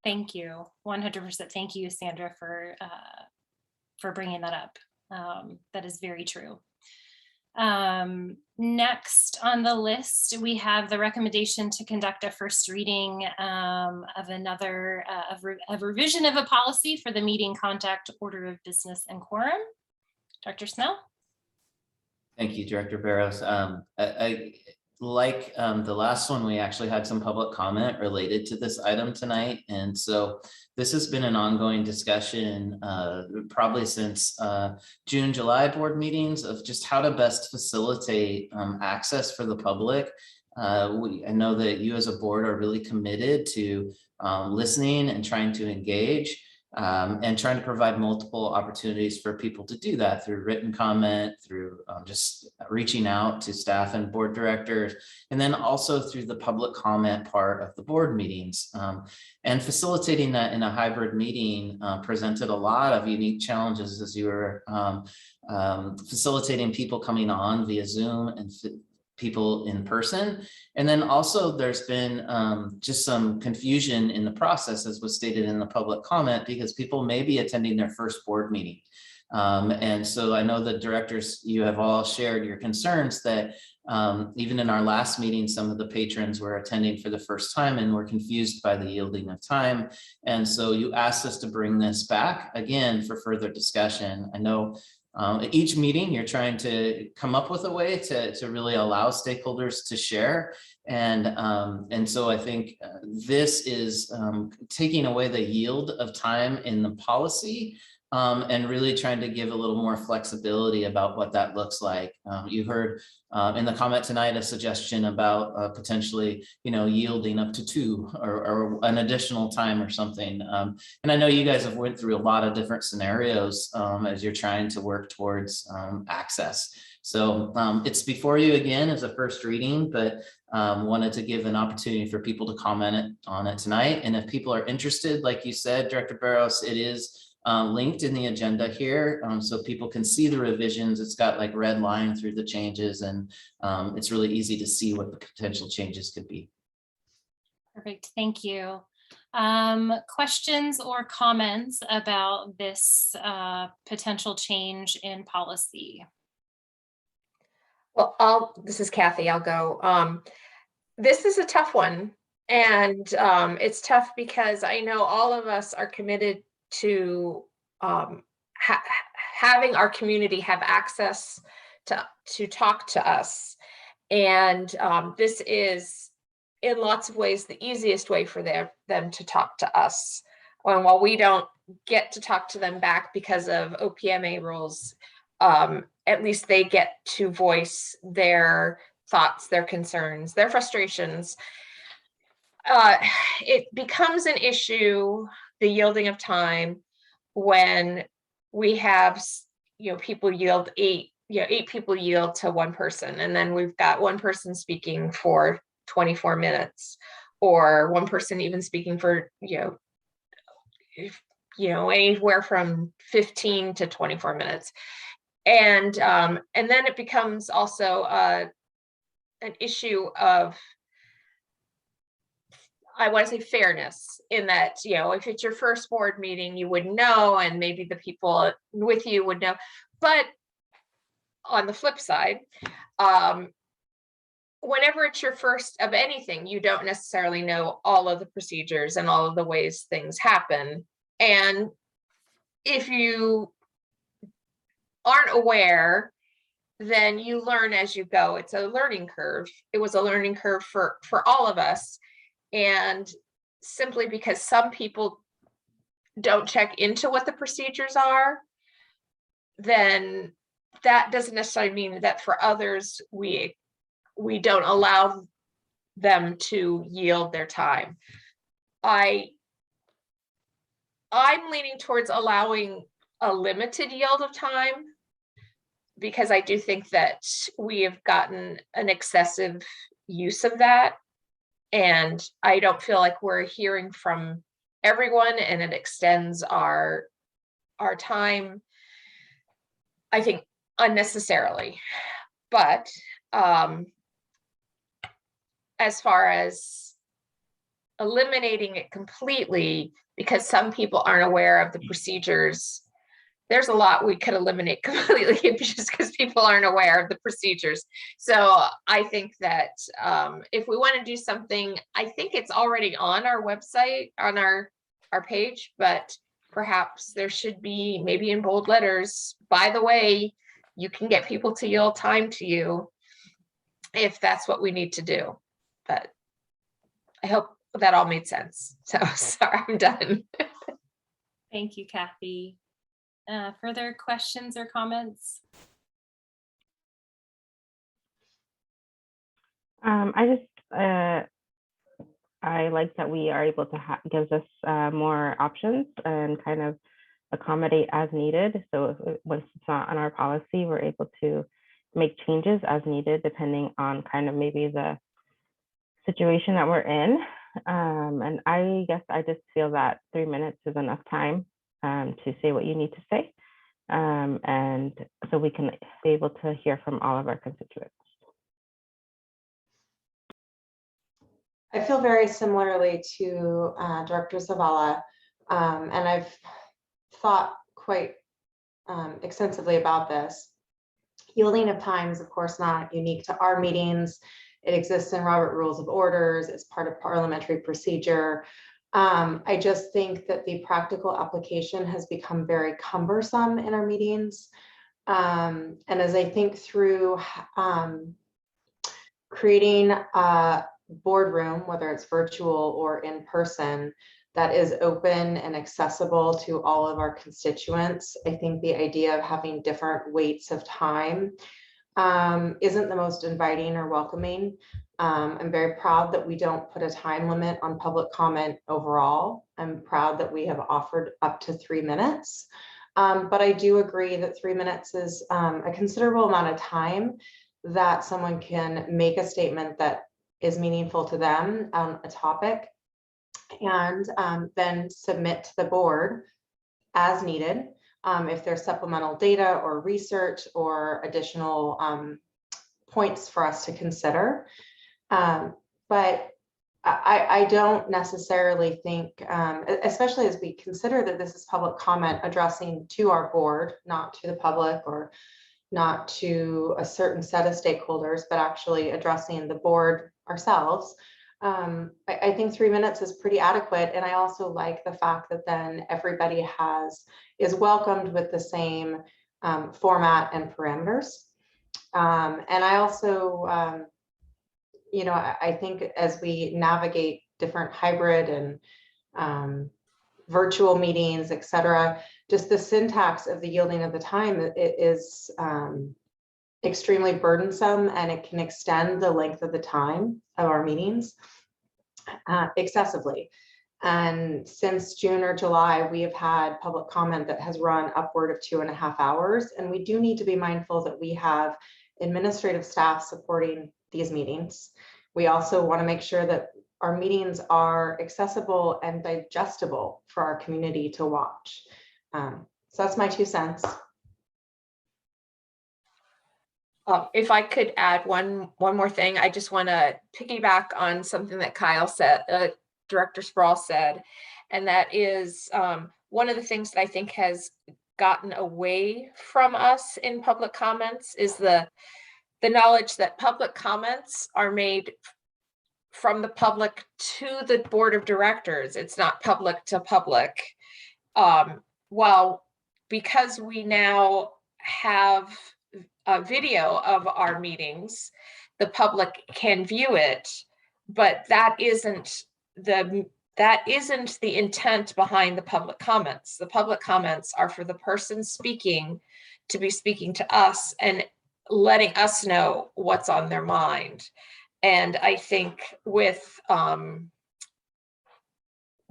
Thank you, 100%. Thank you, Sandra, for bringing that up. That is very true. Next on the list, we have the recommendation to conduct a first reading of a revision of a policy for the meeting conduct, order of business, and quorum. Dr. Snell? Thank you, Director Barros. Like the last one, we actually had some public comment related to this item tonight. And so this has been an ongoing discussion probably since June, July board meetings of just how to best facilitate access for the public. I know that you as a board are really committed to listening and trying to engage. And trying to provide multiple opportunities for people to do that through written comment, through just reaching out to staff and board directors, and then also through the public comment part of the board meetings. And facilitating that in a hybrid meeting presented a lot of unique challenges as you were facilitating people coming on via Zoom and people in person. And then also there's been just some confusion in the process, as was stated in the public comment, because people may be attending their first board meeting. And so I know the directors, you have all shared your concerns that even in our last meeting, some of the patrons were attending for the first time and were confused by the yielding of time. And so you asked us to bring this back again for further discussion. I know at each meeting, you're trying to come up with a way to really allow stakeholders to share. And so I think this is taking away the yield of time in the policy and really trying to give a little more flexibility about what that looks like. You heard in the comment tonight a suggestion about potentially, yielding up to 2 or an additional time or something. And I know you guys have went through a lot of different scenarios as you're trying to work towards access. So it's before you again as a first reading, but wanted to give an opportunity for people to comment on it tonight. And if people are interested, like you said, Director Barros, it is linked in the agenda here so people can see the revisions. It's got like red line through the changes, and it's really easy to see what the potential changes could be. Perfect, thank you. Questions or comments about this potential change in policy? Well, this is Kathy, I'll go. This is a tough one. And it's tough because I know all of us are committed to having our community have access to talk to us. And this is in lots of ways the easiest way for them to talk to us. And while we don't get to talk to them back because of OPMA rules, at least they get to voice their thoughts, their concerns, their frustrations. It becomes an issue, the yielding of time, when we have, people yield 8 people yield to one person, and then we've got one person speaking for 24 minutes, or one person even speaking for, anywhere from 15 to 24 minutes. And then it becomes also an issue of, I want to say, fairness, in that, if it's your first board meeting, you would know, and maybe the people with you would know. But on the flip side, whenever it's your first of anything, you don't necessarily know all of the procedures and all of the ways things happen. And if you aren't aware, then you learn as you go. It's a learning curve. It was a learning curve for all of us. And simply because some people don't check into what the procedures are, then that doesn't necessarily mean that for others, we don't allow them to yield their time. I'm leaning towards allowing a limited yield of time, because I do think that we have gotten an excessive use of that. And I don't feel like we're hearing from everyone, and it extends our time, I think, unnecessarily. But as far as eliminating it completely because some people aren't aware of the procedures, there's a lot we could eliminate completely just because people aren't aware of the procedures. So I think that if we want to do something, I think it's already on our website, on our page, but perhaps there should be, maybe in bold letters, by the way, you can get people to yield time to you if that's what we need to do. But I hope that all made sense. So sorry, I'm done. Thank you, Kathy. Further questions or comments? I like that we are able to gives us more options and kind of accommodate as needed. So once it's not on our policy, we're able to make changes as needed, depending on kind of maybe the situation that we're in. And I guess I just feel that 3 minutes is enough time to say what you need to say. And so we can be able to hear from all of our constituents. I feel very similarly to Director Zavala, and I've thought quite extensively about this. Yielding of time is, of course, not unique to our meetings. It exists in Robert Rules of Orders. It's part of parliamentary procedure. I just think that the practical application has become very cumbersome in our meetings. And as I think through creating a boardroom, whether it's virtual or in person, that is open and accessible to all of our constituents, I think the idea of having different weights of time isn't the most inviting or welcoming. I'm very proud that we don't put a time limit on public comment overall. I'm proud that we have offered up to 3 minutes. But I do agree that 3 minutes is a considerable amount of time that someone can make a statement that is meaningful to them on a topic, and then submit to the board as needed. If there's supplemental data or research or additional points for us to consider. But I don't necessarily think, especially as we consider that this is public comment addressing to our board, not to the public or not to a certain set of stakeholders, but actually addressing the board ourselves. I think 3 minutes is pretty adequate. And I also like the fact that then everybody is welcomed with the same format and parameters. And I also, I think as we navigate different hybrid and virtual meetings, et cetera, just the syntax of the yielding of the time is extremely burdensome, and it can extend the length of the time of our meetings excessively. And since June or July, we have had public comment that has run upward of 2.5 hours. And we do need to be mindful that we have administrative staff supporting these meetings. We also want to make sure that our meetings are accessible and digestible for our community to watch. So that's my 2 cents. If I could add one more thing, I just want to piggyback on something that Kyle said, Director Sproul said, and that is one of the things that I think has gotten away from us in public comments is the knowledge that public comments are made from the public to the board of directors. It's not public to public. Well, because we now have a video of our meetings, the public can view it, but that isn't the intent behind the public comments. The public comments are for the person speaking to be speaking to us and letting us know what's on their mind. And I think with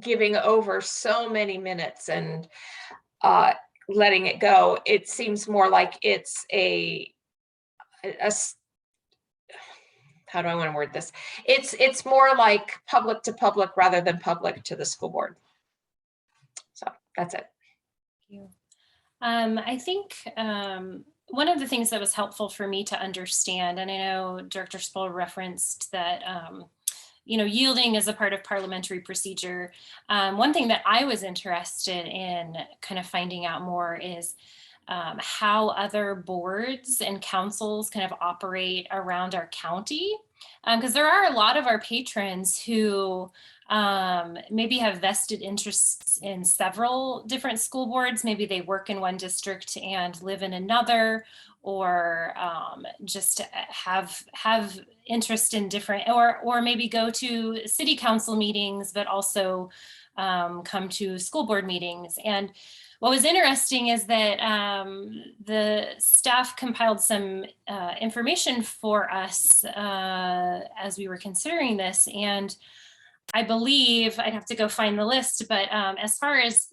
giving over so many minutes and letting it go, it seems more like it's how do I want to word this? It's more like public to public rather than public to the school board. So that's it. Thank you. I think one of the things that was helpful for me to understand, and I know Director Sproul referenced that yielding is a part of parliamentary procedure. One thing that I was interested in kind of finding out more is how other boards and councils kind of operate around our county. Because there are a lot of our patrons who maybe have vested interests in several different school boards. Maybe they work in one district and live in another, or just have interest in different, or maybe go to city council meetings, but also come to school board meetings. And what was interesting is that the staff compiled some information for us as we were considering this. And I believe, I'd have to go find the list, but as far as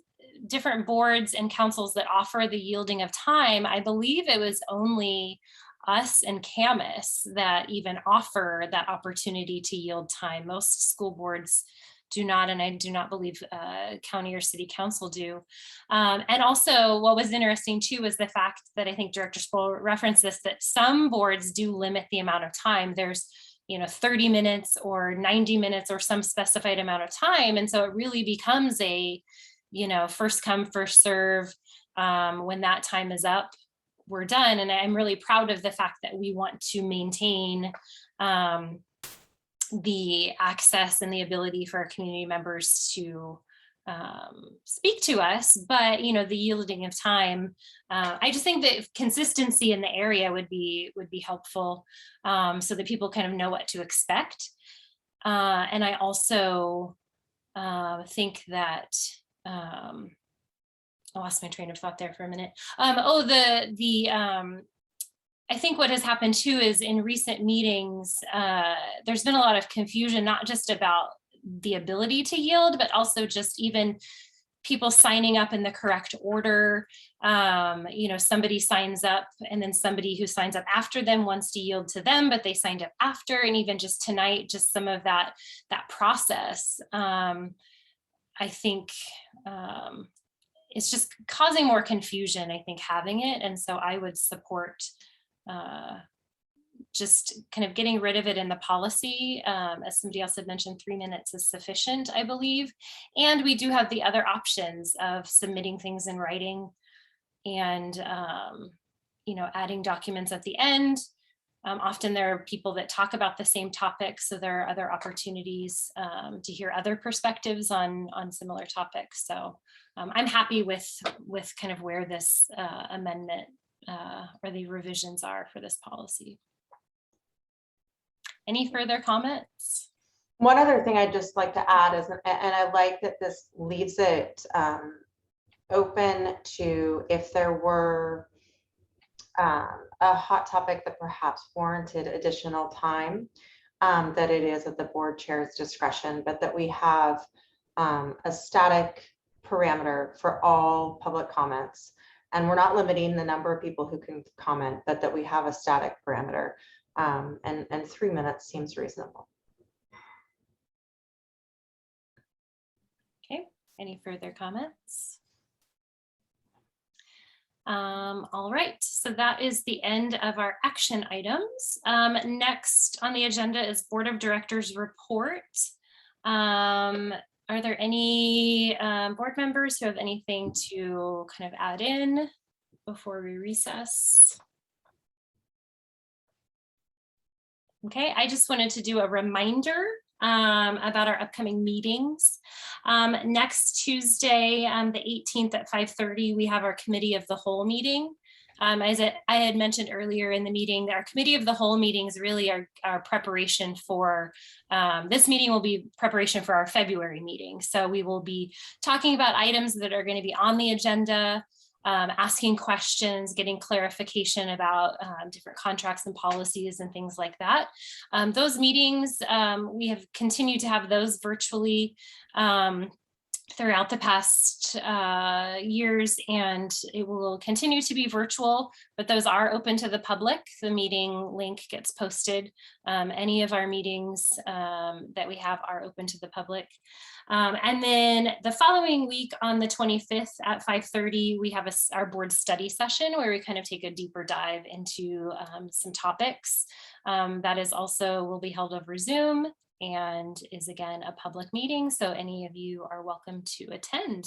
different boards and councils that offer the yielding of time, I believe it was only us and Camas that even offer that opportunity to yield time. Most school boards do not, and I do not believe county or city council do. And also what was interesting too was the fact that I think Director Sproul referenced this, that some boards do limit the amount of time. There's 30 minutes or 90 minutes or some specified amount of time. And so it really becomes a, first come, first serve. When that time is up, we're done. And I'm really proud of the fact that we want to maintain the access and the ability for our community members to speak to us, but the yielding of time, I just think that consistency in the area would be helpful, so that people kind of know what to expect. And I also think that I lost my train of thought there for a minute. I think what has happened too is in recent meetings, there's been a lot of confusion, not just about the ability to yield, but also just even people signing up in the correct order. Somebody signs up and then somebody who signs up after them wants to yield to them, but they signed up after. And even just tonight, just some of that process, I think it's just causing more confusion, I think, having it. And so I would support just kind of getting rid of it in the policy. As somebody else had mentioned, 3 minutes is sufficient, I believe. And we do have the other options of submitting things in writing and, adding documents at the end. Often there are people that talk about the same topic, so there are other opportunities to hear other perspectives on similar topics. So I'm happy with kind of where this amendment or the revisions are for this policy. Any further comments? One other thing I'd just like to add is, and I like that this leaves it open to, if there were a hot topic that perhaps warranted additional time, that it is at the board chair's discretion, but that we have a static parameter for all public comments. And we're not limiting the number of people who can comment, but that we have a static parameter. And 3 minutes seems reasonable. Okay, any further comments? All right, so that is the end of our action items. Next on the agenda is Board of Directors report. Are there any board members who have anything to kind of add in before we recess? Okay, I just wanted to do a reminder about our upcoming meetings. Next Tuesday, the 18th at 5:30, we have our Committee of the Whole meeting. As I had mentioned earlier in the meeting, our Committee of the Whole meetings really are preparation for, this meeting will be preparation for our February meeting. So we will be talking about items that are going to be on the agenda, asking questions, getting clarification about different contracts and policies and things like that. Those meetings, we have continued to have those virtually throughout the past years, and it will continue to be virtual, but those are open to the public. The meeting link gets posted. Any of our meetings that we have are open to the public. And then the following week on the 25th at 5:30, we have our board study session where we kind of take a deeper dive into some topics. That is also will be held over Zoom. and is again a public meeting, so any of you are welcome to attend.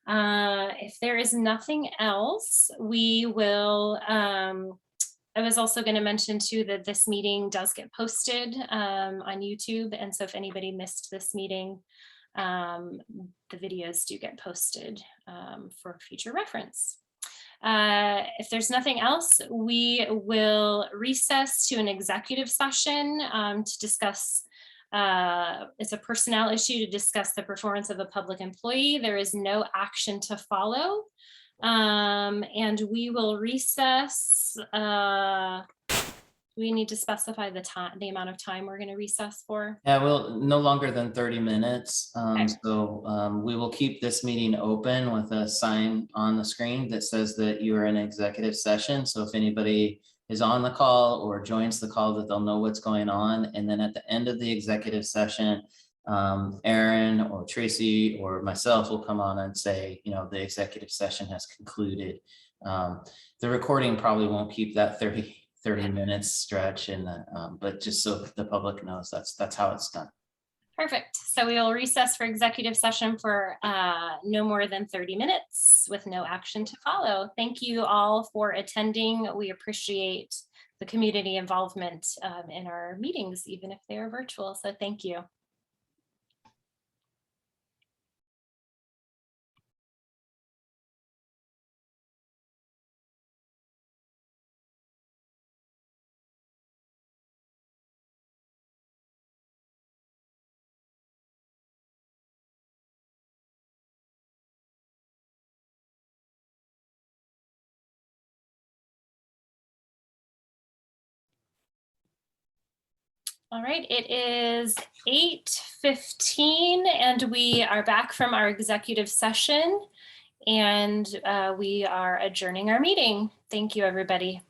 If there is nothing else, we will, I was also going to mention too that this meeting does get posted on YouTube, and so if anybody missed this meeting, the videos do get posted for future reference. If there's nothing else, we will recess to an executive session to discuss, it's a personnel issue to discuss the performance of a public employee. There is no action to follow. And we will recess. We need to specify the time, the amount of time we're going to recess for. Yeah, we'll no longer than 30 minutes. Okay. So we will keep this meeting open with a sign on the screen that says that you are in executive session. So if anybody is on the call or joins the call, that they'll know what's going on. And then at the end of the executive session, Aaron or Tracy or myself will come on and say, you know, the executive session has concluded. The recording probably won't keep that 30 minutes stretch, and but just so the public knows, that's how it's done. Perfect. So we will recess for executive session for no more than 30 minutes with no action to follow. Thank you all for attending. We appreciate the community involvement in our meetings, even if they are virtual. So thank you. All right, it is 8:15 and we are back from our executive session, and we are adjourning our meeting. Thank you, everybody.